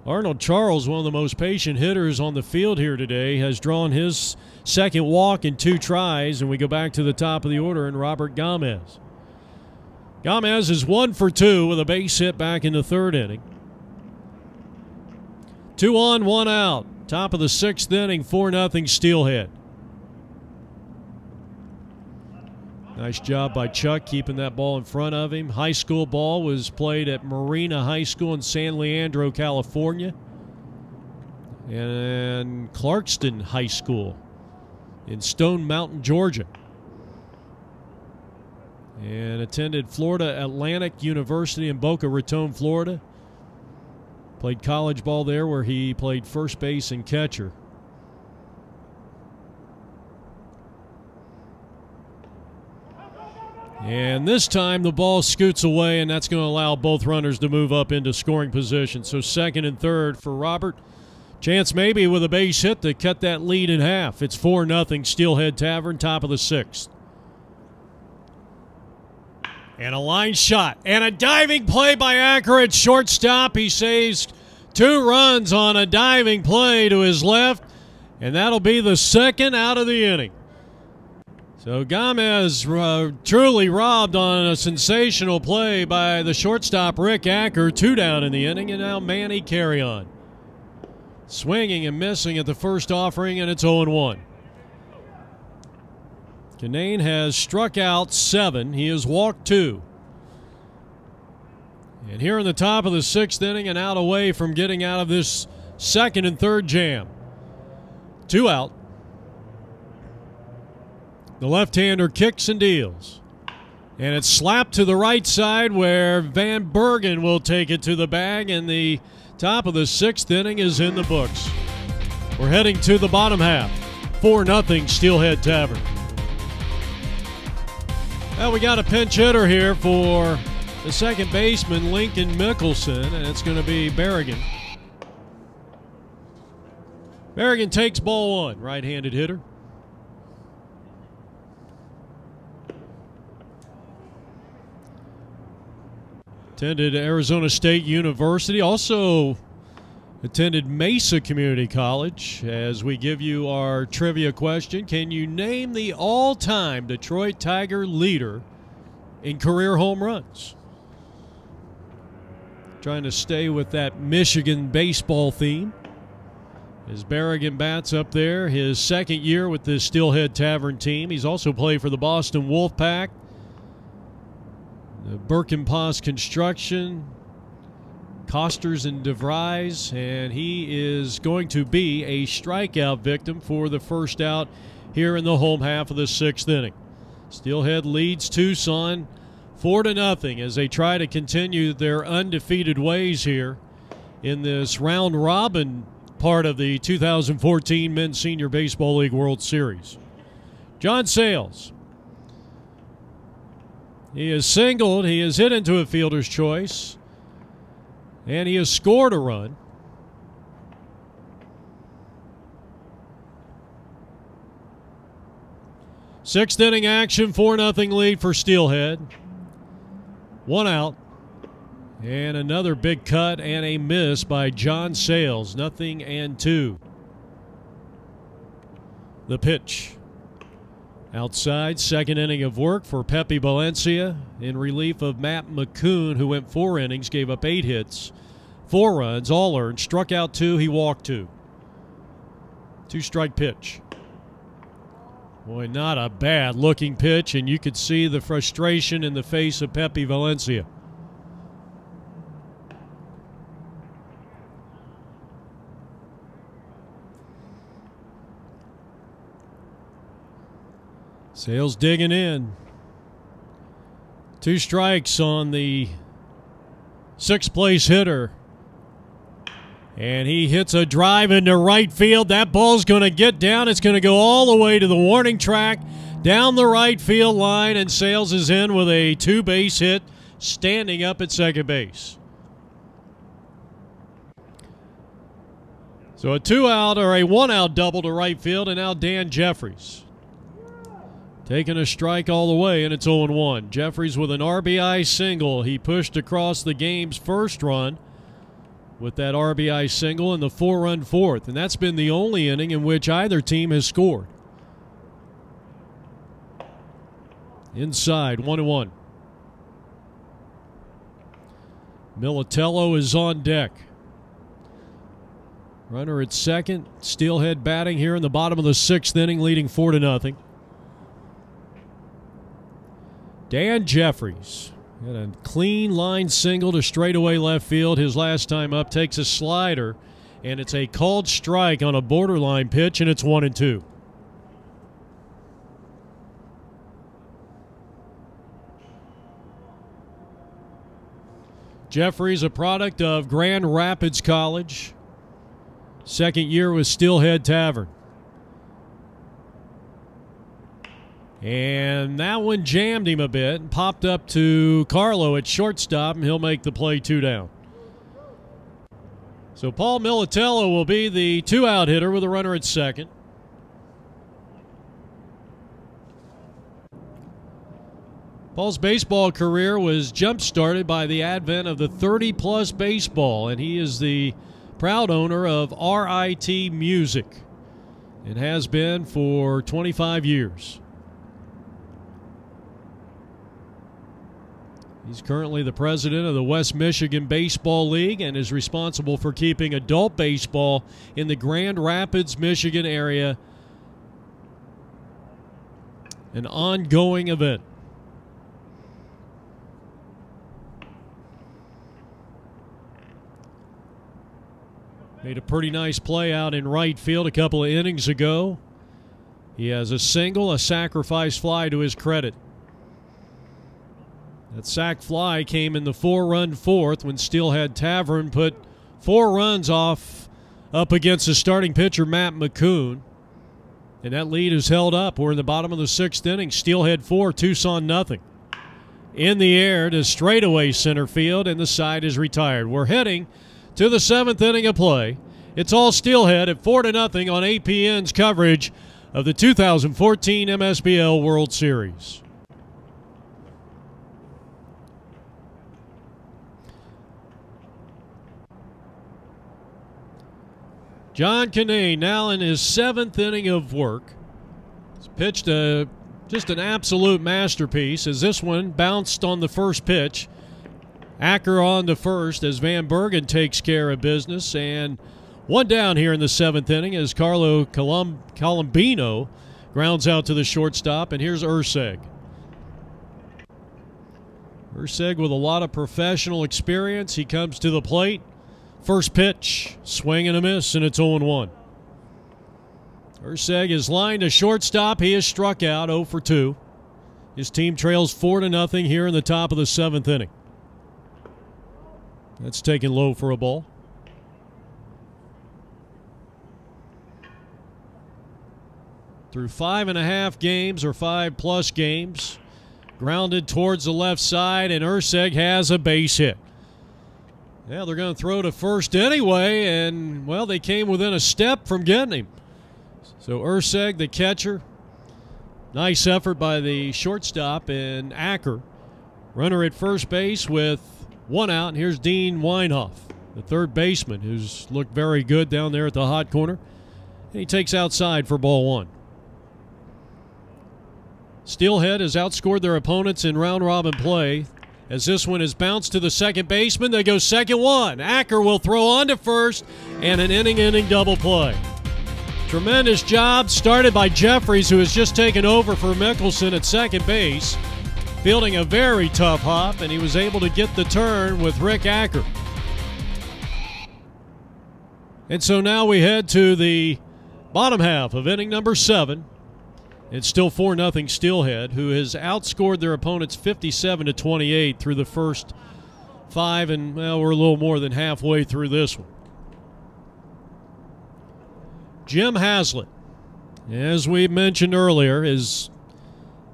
Arnold Charles, one of the most patient hitters on the field here today, has drawn his second walk in 2 tries. And we go back to the top of the order and Robert Gomez. Gomez is 1 for 2 with a base hit back in the 3rd inning. 2 on, 1 out. Top of the 6th inning, 4-0 Steelhead. Nice job by Chuck keeping that ball in front of him. High school ball was played at Marina High School in San Leandro, California. And Clarkston High School in Stone Mountain, Georgia. And attended Florida Atlantic University in Boca Raton, Florida. Played college ball there where he played first base and catcher. And this time the ball scoots away, and that's going to allow both runners to move up into scoring position. So 2nd and 3rd for Robert. Chance maybe with a base hit to cut that lead in half. It's 4-0 Steelhead Tavern, top of the 6th. And a line shot. And a diving play by Acker at shortstop. He saves 2 runs on a diving play to his left. And that'll be the 2nd out of the inning. So Gomez truly robbed on a sensational play by the shortstop Rick Acker. 2 down in the inning, and now Manny Carrion. Swinging and missing at the first offering, and it's 0-1. Kinane has struck out 7. He has walked 2. And here in the top of the 6th inning and out away from getting out of this 2nd and 3rd jam. 2 out. The left-hander kicks and deals. And it's slapped to the right side where Van Bergen will take it to the bag, and the top of the 6th inning is in the books. We're heading to the bottom half. 4-0 Steelhead Tavern. Well, we got a pinch hitter here for the second baseman, Lincoln Mickelson, and it's going to be Berrigan. Berrigan takes ball 1, right-handed hitter. Attended Arizona State University, also attended Mesa Community College. As we give you our trivia question, can you name the all-time Detroit Tiger leader in career home runs? Trying to stay with that Michigan baseball theme. As Berrigan bats up there, his second year with the Steelhead Tavern team. He's also played for the Boston Wolfpack, the Birkenpass Construction, Costers and DeVries, and he is going to be a strikeout victim for the first out here in the home half of the 6th inning. Steelhead leads Tucson 4-0 as they try to continue their undefeated ways here in this round-robin part of the 2014 Men's Senior Baseball League World Series. John Sayles. He is singled, he is hit into a fielder's choice, and he has scored a run. Sixth inning action, 4-0 lead for Steelhead. 1 out. And another big cut and a miss by John Sayles. 0-2. The pitch. Outside, second inning of work for Pepe Valencia in relief of Matt McCoon, who went 4 innings, gave up 8 hits, 4 runs, all earned, struck out 2, he walked 2. 2-strike pitch. Boy, not a bad-looking pitch, and you could see the frustration in the face of Pepe Valencia. Sayles digging in. 2 strikes on the 6th-place hitter. And he hits a drive into right field. That ball's going to get down. It's going to go all the way to the warning track, down the right field line, and Sayles is in with a 2-base hit, standing up at second base. So a 2-out or a 1-out double to right field, and now Dan Jeffries taking a strike all the way, and it's 0-1. Jeffries with an RBI single. He pushed across the game's first run with that RBI single in the 4-run 4th, and that's been the only inning in which either team has scored. Inside, 1-1. Militello is on deck. Runner at second. Steelhead batting here in the bottom of the 6th inning, leading 4-0. Dan Jeffries had a clean line single to straightaway left field his last time up, takes a slider, and it's a called strike on a borderline pitch, and it's 1-2. Jeffries, a product of Grand Rapids College. Second year with Steelhead Tavern. And that one jammed him a bit and popped up to Carlo at shortstop, and he'll make the play 2 down. So Paul Militello will be the 2-out hitter with a runner at second. Paul's baseball career was jump-started by the advent of the 30-plus baseball, and he is the proud owner of RIT Music and has been for 25 years. He's currently the president of the West Michigan Baseball League and is responsible for keeping adult baseball in the Grand Rapids, Michigan area an ongoing event. Made a pretty nice play out in right field a couple of innings ago. He has a single, a sacrifice fly to his credit. That sac fly came in the 4-run fourth when Steelhead Tavern put 4 runs up against the starting pitcher, Matt McCoon. And that lead is held up. We're in the bottom of the 6th inning. Steelhead 4, Tucson nothing. In the air to straightaway center field, and the side is retired. We're heading to the 7th inning of play. It's all Steelhead at 4-0 on APN's coverage of the 2014 MSBL World Series. John Kinane now in his 7th inning of work. He's pitched just an absolute masterpiece as this one bounced on the first pitch. Acker on to first as Van Bergen takes care of business. And one down here in the 7th inning as Carlo Colombino grounds out to the shortstop. And here's Urseg. Urseg with a lot of professional experience. He comes to the plate. First pitch, swing and a miss, and it's 0-1. Urseg is lined to shortstop. He is struck out 0 for 2. His team trails 4-0 here in the top of the 7th inning. That's taken low for a ball. Through 5.5 games or 5+ games, grounded towards the left side, and Urseg has a base hit. Yeah, they're going to throw to first anyway, and, well, they came within a step from getting him. So Urseg, the catcher, nice effort by the shortstop, and Acker, runner at first base with 1 out. And here's Dean Weinhoff, the third baseman, who's looked very good down there at the hot corner. And he takes outside for ball 1. Steelhead has outscored their opponents in round-robin play. As this one is bounced to the second baseman, they go second one. Acker will throw on to first, and an inning double play. Tremendous job started by Jeffries, who has just taken over for Mickelson at second base, fielding a very tough hop, and he was able to get the turn with Rick Acker. And so now we head to the bottom half of inning number 7. It's still 4-0 Steelhead, who has outscored their opponents 57-28 through the first 5, and, well, we're a little more than halfway through this one. Jim Haslett, as we mentioned earlier, is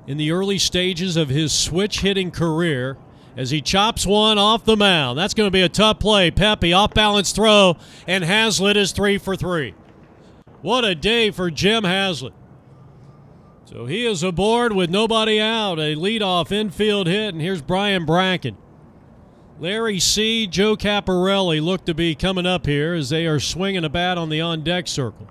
in the early stages of his switch-hitting career as he chops one off the mound. That's going to be a tough play. Pepe, off-balance throw, and Haslett is 3 for 3. What a day for Jim Haslett. So he is aboard with nobody out, a leadoff infield hit, and here's Brian Bracken. Larry C., Joe Caparelli look to be coming up here as they are swinging a bat on the on-deck circle.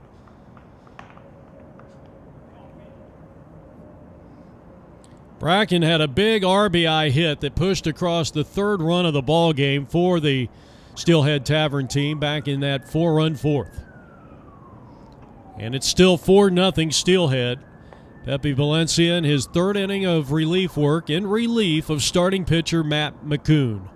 Bracken had a big RBI hit that pushed across the 3rd run of the ball game for the Steelhead Tavern team back in that 4-run fourth. And it's still 4-0 Steelhead. Pepe Valencia in his 3rd inning of relief work in relief of starting pitcher Matt McCoon.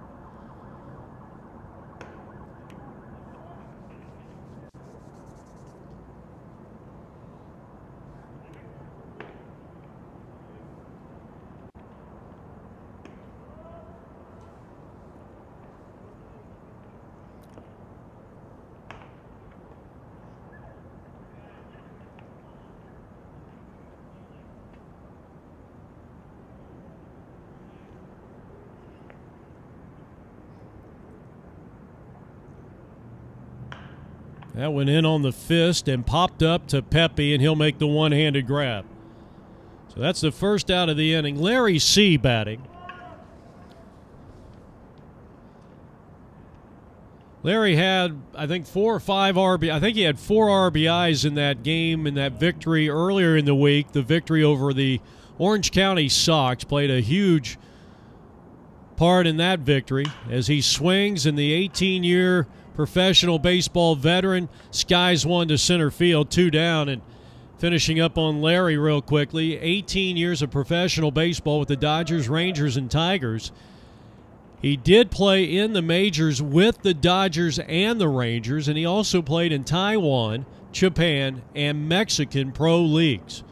That went in on the fist and popped up to Pepe, and he'll make the one-handed grab. So that's the first out of the inning. Larry C. batting. Larry had, I think, 4 or 5 RBIs. I think he had 4 RBIs in that game, in that victory earlier in the week. The victory over the Orange County Sox played a huge part in that victory as he swings, and the 18-year professional baseball veteran skies one to center field, 2 down. And finishing up on Larry real quickly, 18 years of professional baseball with the Dodgers, Rangers, and Tigers. He did play in the majors with the Dodgers and the Rangers, and he also played in Taiwan, Japan, and Mexican pro leagues.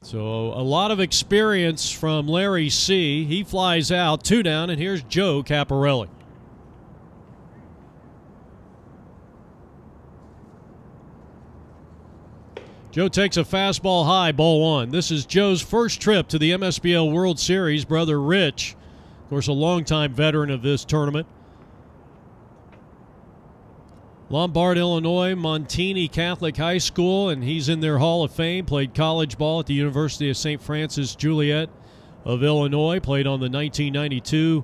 So a lot of experience from Larry C. He flies out, 2 down, and here's Joe Caparelli. Joe takes a fastball high, ball 1. This is Joe's first trip to the MSBL World Series. Brother Rich, of course, a longtime veteran of this tournament. Lombard, Illinois, Montini Catholic High School, and he's in their Hall of Fame. Played college ball at the University of St. Francis Joliet of Illinois. Played on the 1992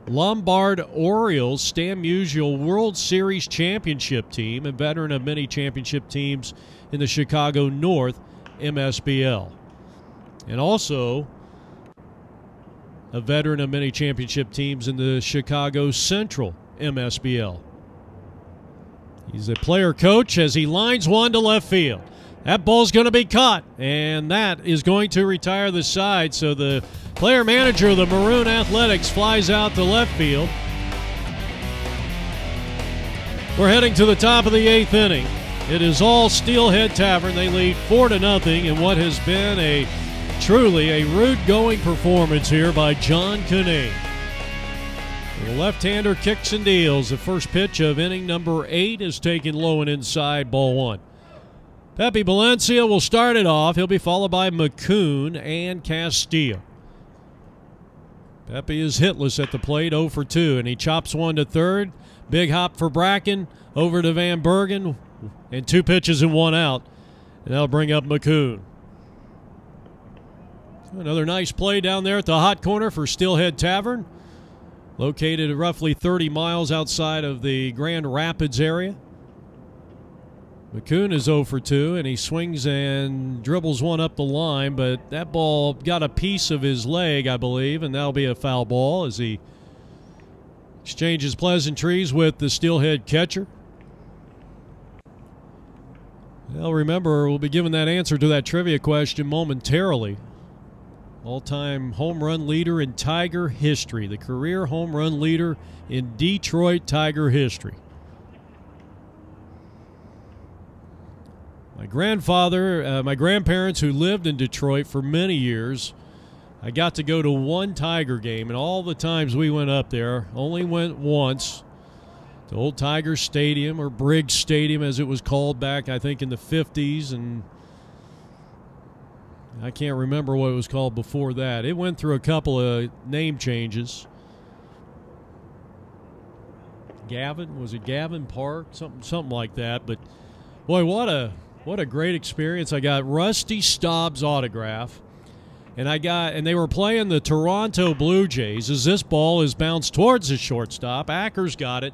Lombard Orioles Stan Musial World Series championship team, and veteran of many championship teams in the Chicago North MSBL. And also a veteran of many championship teams in the Chicago Central MSBL. He's a player coach as he lines one to left field. That ball's going to be caught, and that is going to retire the side. So the player manager of the Maroon Athletics flies out to left field. We're heading to the top of the 8th inning. It is all Steelhead Tavern. They lead 4-0 in what has been truly a rude going performance here by John Kinane. The left-hander kicks and deals. The first pitch of inning number 8 is taken low and inside, ball 1. Pepe Valencia will start it off. He'll be followed by McCoon and Castillo. Pepe is hitless at the plate, 0 for 2, and he chops one to third. Big hop for Bracken, over to Van Bergen, and 2 pitches and 1 out. And that'll bring up McCoon. Another nice play down there at the hot corner for Steelhead Tavern, located roughly 30 miles outside of the Grand Rapids area. McCoon is 0 for 2, and he swings and dribbles one up the line, but that ball got a piece of his leg, I believe, and that'll be a foul ball as he exchanges pleasantries with the Steelhead catcher. Well, remember, we'll be giving that answer to that trivia question momentarily. All-time home run leader in Tiger history, the career home run leader in Detroit Tiger history. My grandfather, my grandparents who lived in Detroit for many years, I got to go to one Tiger game, and all the times we went up there, only went once to Old Tiger Stadium, or Briggs Stadium as it was called back, I think, in the 50s, and I can't remember what it was called before that. It went through a couple of name changes. Gavin, was it Gavin Park? Something like that. But boy, what a great experience. I got Rusty Staub's autograph, and they were playing the Toronto Blue Jays as this ball is bounced towards the shortstop. Acker's got it,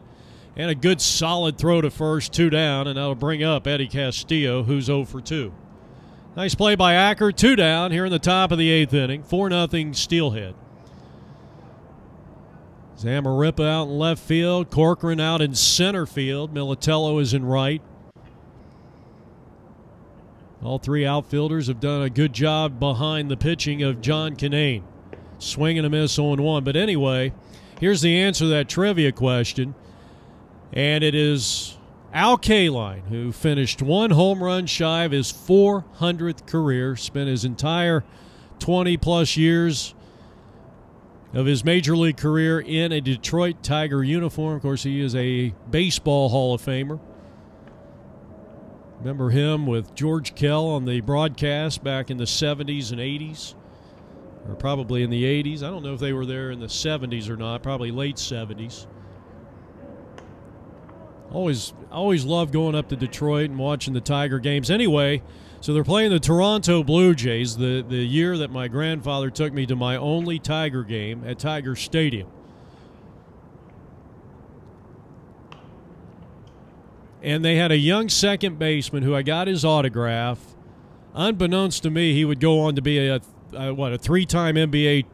and a good solid throw to first, 2 down, and that'll bring up Eddie Castillo, who's 0 for 2. Nice play by Acker, 2 down here in the top of the 8th inning, 4-0 Steelhead. Zamarripa out in left field, Corcoran out in center field, Militello is in right. All 3 outfielders have done a good job behind the pitching of John Kinane. Swing and a miss, 0-1. But anyway, here's the answer to that trivia question, and it is Al Kaline, who finished 1 home run shy of his 400th career, spent his entire 20-plus years of his Major League career in a Detroit Tiger uniform. Of course, he is a baseball Hall of Famer. Remember him with George Kell on the broadcast back in the 70s and 80s, or probably in the 80s. I don't know if they were there in the 70s or not, probably late 70s. Always loved going up to Detroit and watching the Tiger games. Anyway, so they're playing the Toronto Blue Jays, the year that my grandfather took me to my only Tiger game at Tiger Stadium. And they had a young second baseman who I got his autograph. Unbeknownst to me, he would go on to be a 3-time NBA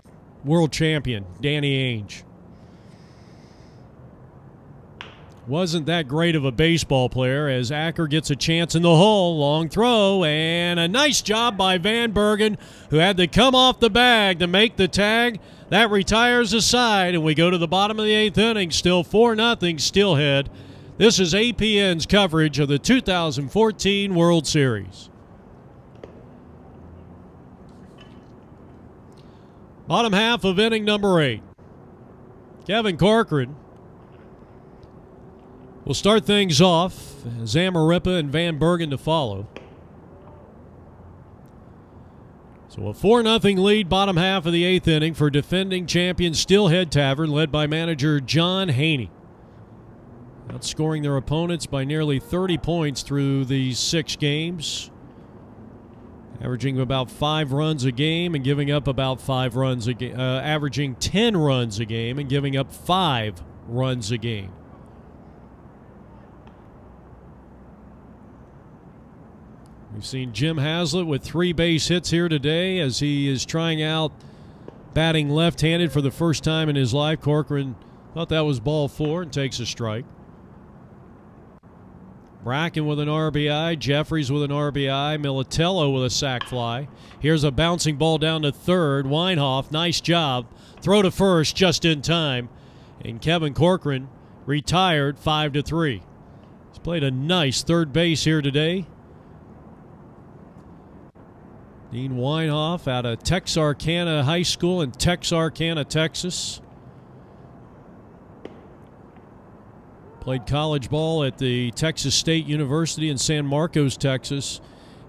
world champion, Danny Ainge. Wasn't that great of a baseball player as Acker gets a chance in the hole. Long throw, and a nice job by Van Bergen, who had to come off the bag to make the tag. That retires the side, and we go to the bottom of the 8th inning, still 4-0 Steelhead. This is APN's coverage of the 2014 World Series. Bottom half of inning number 8. Kevin Corcoran will start things off. Zamarripa and Van Bergen to follow. So a 4-0 lead bottom half of the 8th inning for defending champion Steelhead Tavern, led by manager John Haney. Outscoring their opponents by nearly 30 points through these 6 games. Averaging about 5 runs a game and giving up about 5 runs a game. Averaging 10 runs a game and giving up 5 runs a game. We've seen Jim Haslett with 3 base hits here today as he is trying out batting left-handed for the first time in his life. Corcoran thought that was ball 4 and takes a strike. Bracken with an RBI, Jeffries with an RBI, Militello with a sac fly. Here's a bouncing ball down to third. Weinhoff, nice job. Throw to first just in time. And Kevin Corcoran retired 5-3. He's played a nice third base here today. Dean Weinhoff out of Texarkana High School in Texarkana, Texas. Played college ball at the Texas State University in San Marcos, Texas.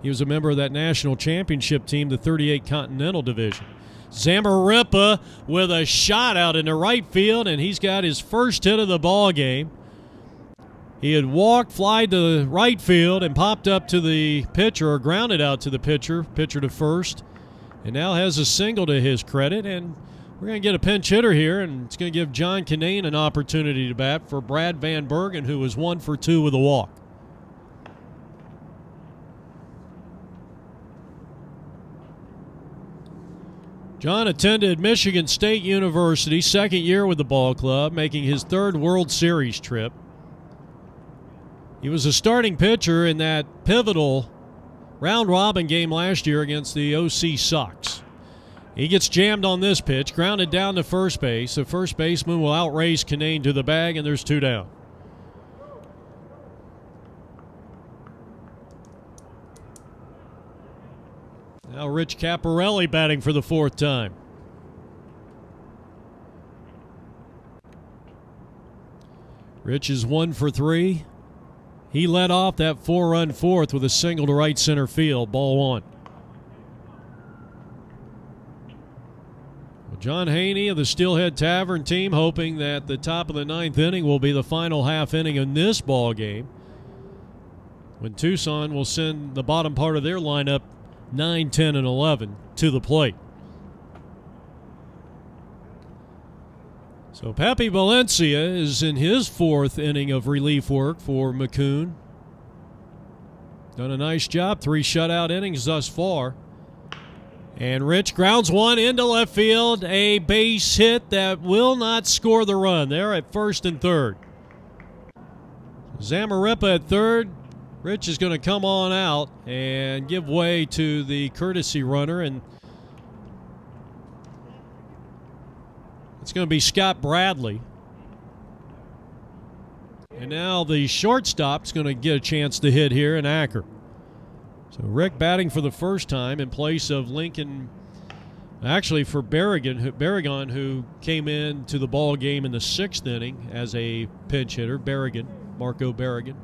He was a member of that national championship team, the 38 Continental Division. Zamarripa with a shot out into right field, and he's got his first hit of the ball game. He had walked, flied to right field, and popped up to the pitcher, or grounded out to the pitcher to first, and now has a single to his credit. And we're going to get a pinch hitter here, and it's going to give John Kinane an opportunity to bat for Brad Van Bergen, who was 1 for 2 with a walk. John attended Michigan State University, second year with the ball club, making his 3rd World Series trip. He was a starting pitcher in that pivotal round-robin game last year against the OC Sox. He gets jammed on this pitch, grounded down to first base. The first baseman will outrace Kinane to the bag, and there's 2 down. Now Rich Caparelli batting for the 4th time. Rich is 1 for 3. He led off that 4-run 4th with a single to right center field, ball 1. John Haney of the Steelhead Tavern team hoping that the top of the 9th inning will be the final half inning in this ball game, when Tucson will send the bottom part of their lineup 9, 10, and 11 to the plate. So Pappy Valencia is in his 4th inning of relief work for McCoon. Done a nice job, 3 shutout innings thus far. And Rich grounds one into left field, a base hit that will not score the run. They're at first and third. Zamarripa at third. Rich is going to come on out and give way to the courtesy runner, and it's going to be Scott Bradley. And now the shortstop's going to get a chance to hit here in Acker. So Rick batting for the first time in place of Lincoln, actually for Berrigan, who came into the ball game in the 6th inning as a pinch hitter. Marco Berrigan.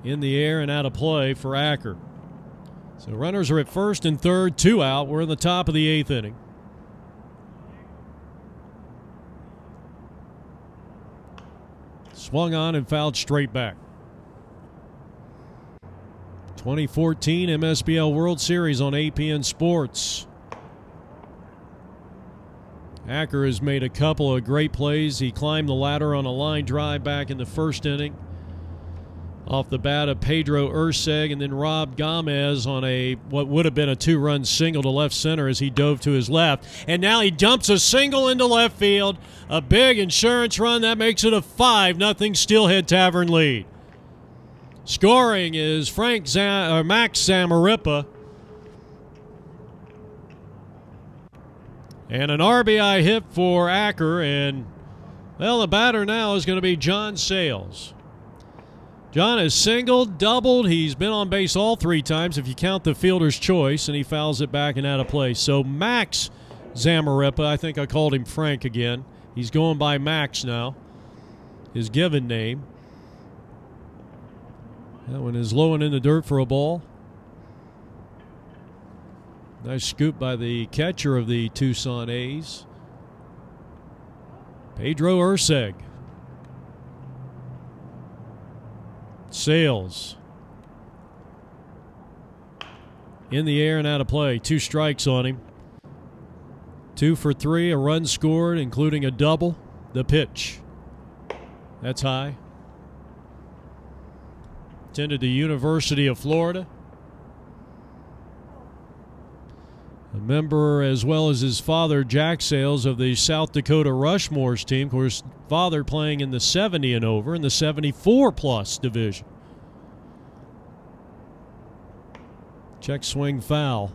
In the air and out of play for Acker. So runners are at first and third, 2 out. We're in the top of the 8th inning. Swung on and fouled straight back. 2014 MSBL World Series on APN Sports. Acker has made a couple of great plays. He climbed the ladder on a line drive back in the 1st inning off the bat of Pedro Urseg, and then Rob Gomez on what would have been a 2-run single to left center as he dove to his left. And now he dumps a single into left field. A big insurance run. That makes it a 5-0 Steelhead Tavern lead. Scoring is Max Zamarripa. And an RBI hit for Acker. And, well, the batter now is going to be John Sales. John has singled, doubled. He's been on base all 3 times if you count the fielder's choice, and he fouls it back and out of play. So Max Zamarripa. I think I called him Frank again. He's going by Max now, his given name. That one is low and in the dirt for a ball. Nice scoop by the catcher of the Tucson A's, Pedro Urseg. Sales in the air and out of play. 2 strikes on him. 2 for 3, a run scored, including a double. The pitch. That's high. Attended the University of Florida. A member, as well as his father, Jack Sales, of the South Dakota Rushmores team. Of course, father playing in the 70 and over in the 74-plus division. Check swing foul.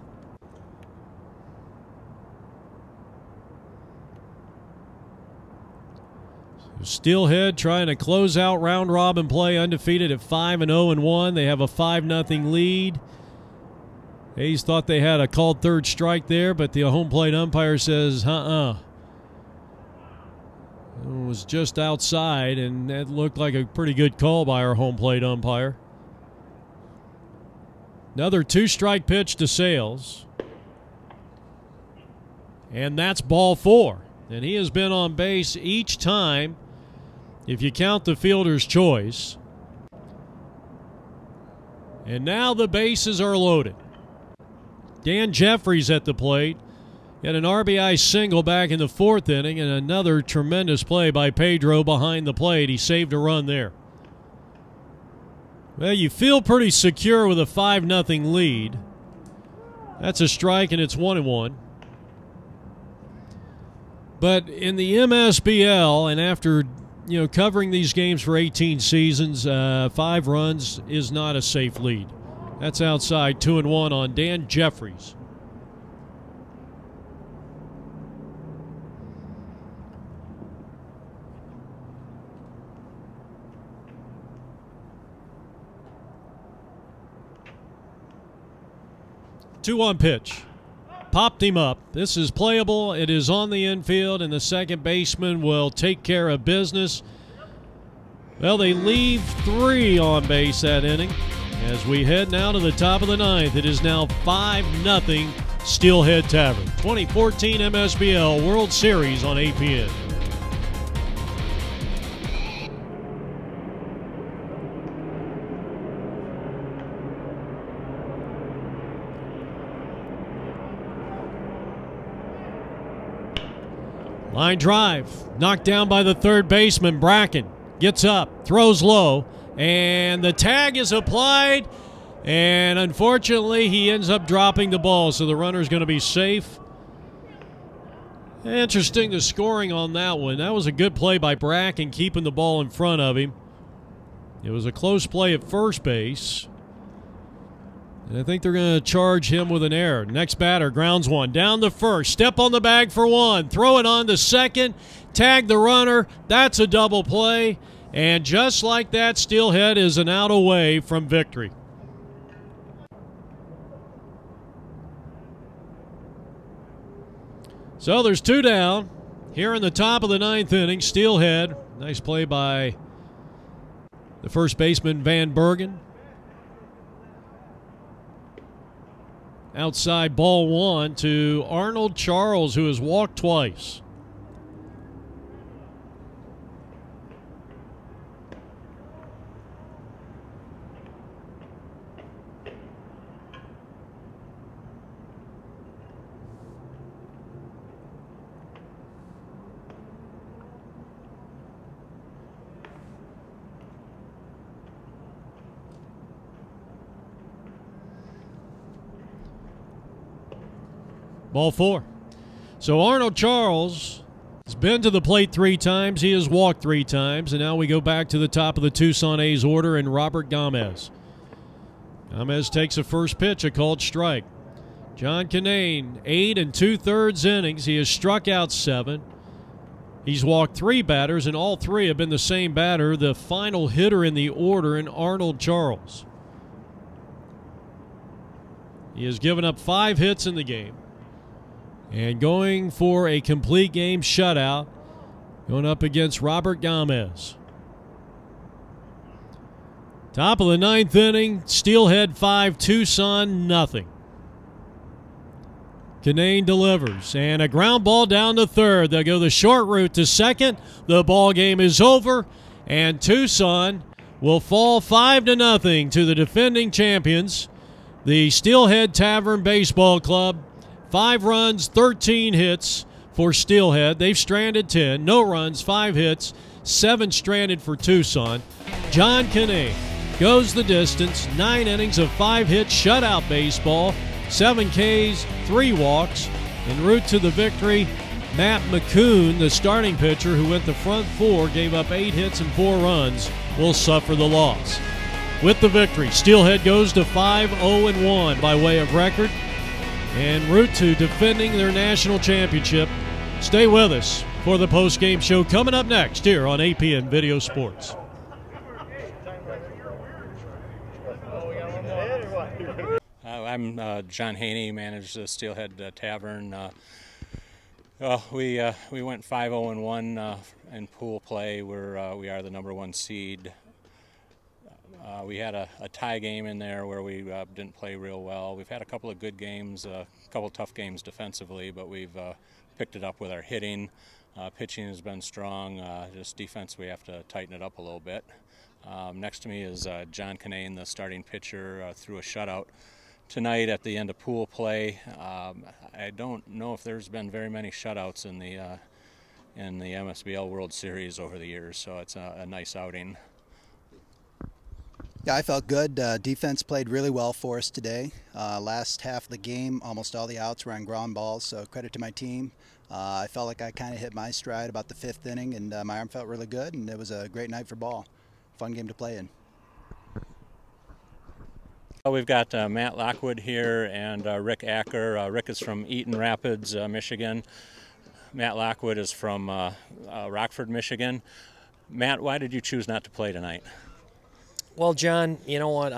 Steelhead trying to close out round-robin play, undefeated at 5-0-1. They have a 5-0 lead. A's thought they had a called third strike there, but the home plate umpire says, It was just outside, and that looked like a pretty good call by our home plate umpire. Another 2-strike pitch to Sales. And that's ball 4. And he has been on base each time, if you count the fielder's choice. And now the bases are loaded. Dan Jeffries at the plate. Had an RBI single back in the 4th inning, and another tremendous play by Pedro behind the plate. He saved a run there. Well, you feel pretty secure with a 5-0 lead. That's a strike, and it's 1-1. But in the MSBL, and after covering these games for 18 seasons, 5 runs is not a safe lead. That's outside. 2-1 on Dan Jeffries. Two-one pitch. Popped him up. This is playable. It is on the infield, and the second baseman will take care of business. Well, they leave 3 on base that inning. As we head now to the top of the 9th, it is now 5-0 Steelhead Tavern. 2014 MSBL World Series on APN. Line drive, knocked down by the third baseman, Bracken. Gets up, throws low, and the tag is applied, and unfortunately he ends up dropping the ball, so the runner is going to be safe. Interesting, the scoring on that one. That was a good play by Bracken, keeping the ball in front of him. It was a close play at first base. And I think they're going to charge him with an error. Next batter grounds one down the first. Step on the bag for 1. Throw it on to second. Tag the runner. That's a double play. And just like that, Steelhead is an out away from victory. So there's 2 down here in the top of the 9th inning. Steelhead. Nice play by the first baseman, Van Bergen. Outside ball 1 to Arnold Charles, who has walked twice. Ball 4. So Arnold Charles has been to the plate 3 times. He has walked 3 times. And now we go back to the top of the Tucson A's order and Robert Gomez. Gomez takes a first pitch, a called strike. John Kinane, 8 2/3 innings. He has struck out 7. He's walked 3 batters, and all 3 have been the same batter, the final hitter in the order, in Arnold Charles. He has given up 5 hits in the game. And going for a complete game shutout, going up against Robert Gomez. Top of the 9th inning, Steelhead 5, Tucson nothing. Canane delivers, and a ground ball down to third. They'll go the short route to second. The ball game is over, and Tucson will fall 5-0 to the defending champions, the Steelhead Tavern Baseball Club. 5 runs, 13 hits for Steelhead. They've stranded 10. No runs, 5 hits, 7 stranded for Tucson. John Canane goes the distance. 9 innings of 5-hit shutout baseball. 7 Ks, 3 walks. En route to the victory, Matt McCoon, the starting pitcher who went the front 4, gave up 8 hits and 4 runs, will suffer the loss. With the victory, Steelhead goes to 5-0-1 by way of record, en route to defending their national championship. Stay with us for the post-game show coming up next here on APN Video Sports. I'm John Haney, manage the Steelhead Tavern. We went 5-0-1 in pool play. We are the #1 seed. We had a tie game in there where we didn't play real well. We've had a couple of good games, a couple of tough games defensively, but we've picked it up with our hitting. Pitching has been strong. Just defense, we have to tighten it up a little bit. Next to me is John Canane, the starting pitcher, threw a shutout tonight at the end of pool play. I don't know if there's been very many shutouts in the MSBL World Series over the years, so it's a nice outing. Yeah, I felt good. Defense played really well for us today. Last half of the game, almost all the outs were on ground balls, so credit to my team. I felt like I kind of hit my stride about the 5th inning, and my arm felt really good, and it was a great night for ball. Fun game to play in. We've got Matt Lockwood here and Rick Acker. Rick is from Eaton Rapids, Michigan. Matt Lockwood is from Rockford, Michigan. Matt, why did you choose not to play tonight? Well, John, you know what?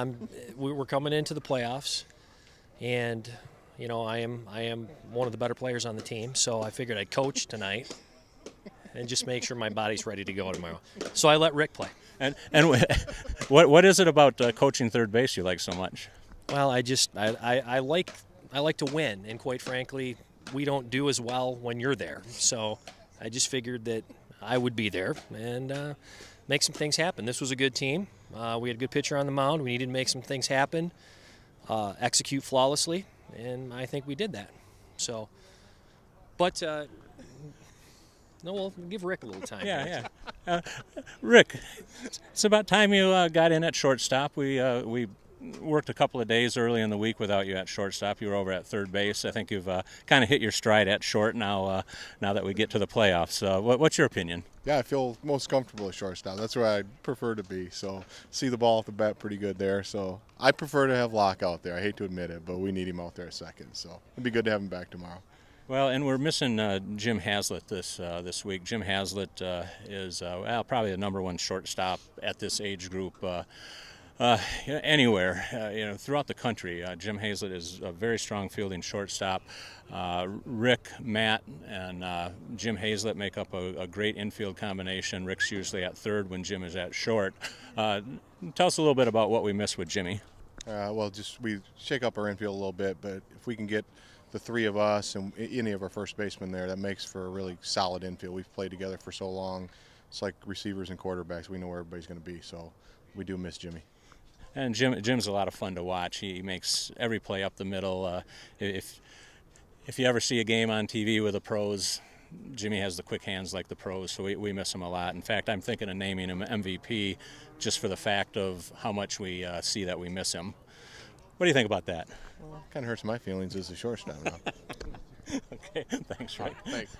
We're coming into the playoffs, and you know I am one of the better players on the team. So I figured I'd coach tonight and just make sure my body's ready to go tomorrow. So I let Rick play. And what is it about coaching third base you like so much? Well, I like to win, and quite frankly, we don't do as well when you're there. So I just figured that I would be there and make some things happen. This was a good team. We had a good pitcher on the mound. We needed to make some things happen, execute flawlessly, and I think we did that. So, but no, we'll give Rick a little time. Yeah. Rick, it's about time you got in at shortstop. We worked a couple of days early in the week without you at shortstop. You were over at third base. I think you've kind of hit your stride at short now. Now that we get to the playoffs, what's your opinion? Yeah, I feel most comfortable at shortstop. That's where I prefer to be. So see the ball off the bat pretty good there. So I prefer to have Locke out there. I hate to admit it, but we need him out there at second. So it'd be good to have him back tomorrow. Well, and we're missing Jim Haslett this week. Jim Haslett is probably the #1 shortstop at this age group. Anywhere, throughout the country. Jim Haslett is a very strong fielding shortstop. Rick, Matt, and Jim Haslett make up a great infield combination. Rick's usually at third when Jim is at short. Tell us a little bit about what we missed with Jimmy. Well, we shake up our infield a little bit, but if we can get the 3 of us and any of our first basemen there, that makes for a really solid infield. We've played together for so long. It's like receivers and quarterbacks. We know where everybody's going to be, so we do miss Jimmy. And Jim's a lot of fun to watch. He makes every play up the middle. If you ever see a game on TV with the pros, Jimmy has the quick hands like the pros, so we miss him a lot. In fact, I'm thinking of naming him MVP just for the fact of how much we see that we miss him. What do you think about that? Well, kind of hurts my feelings as a shortstop now. Okay, thanks, Rick. Thanks.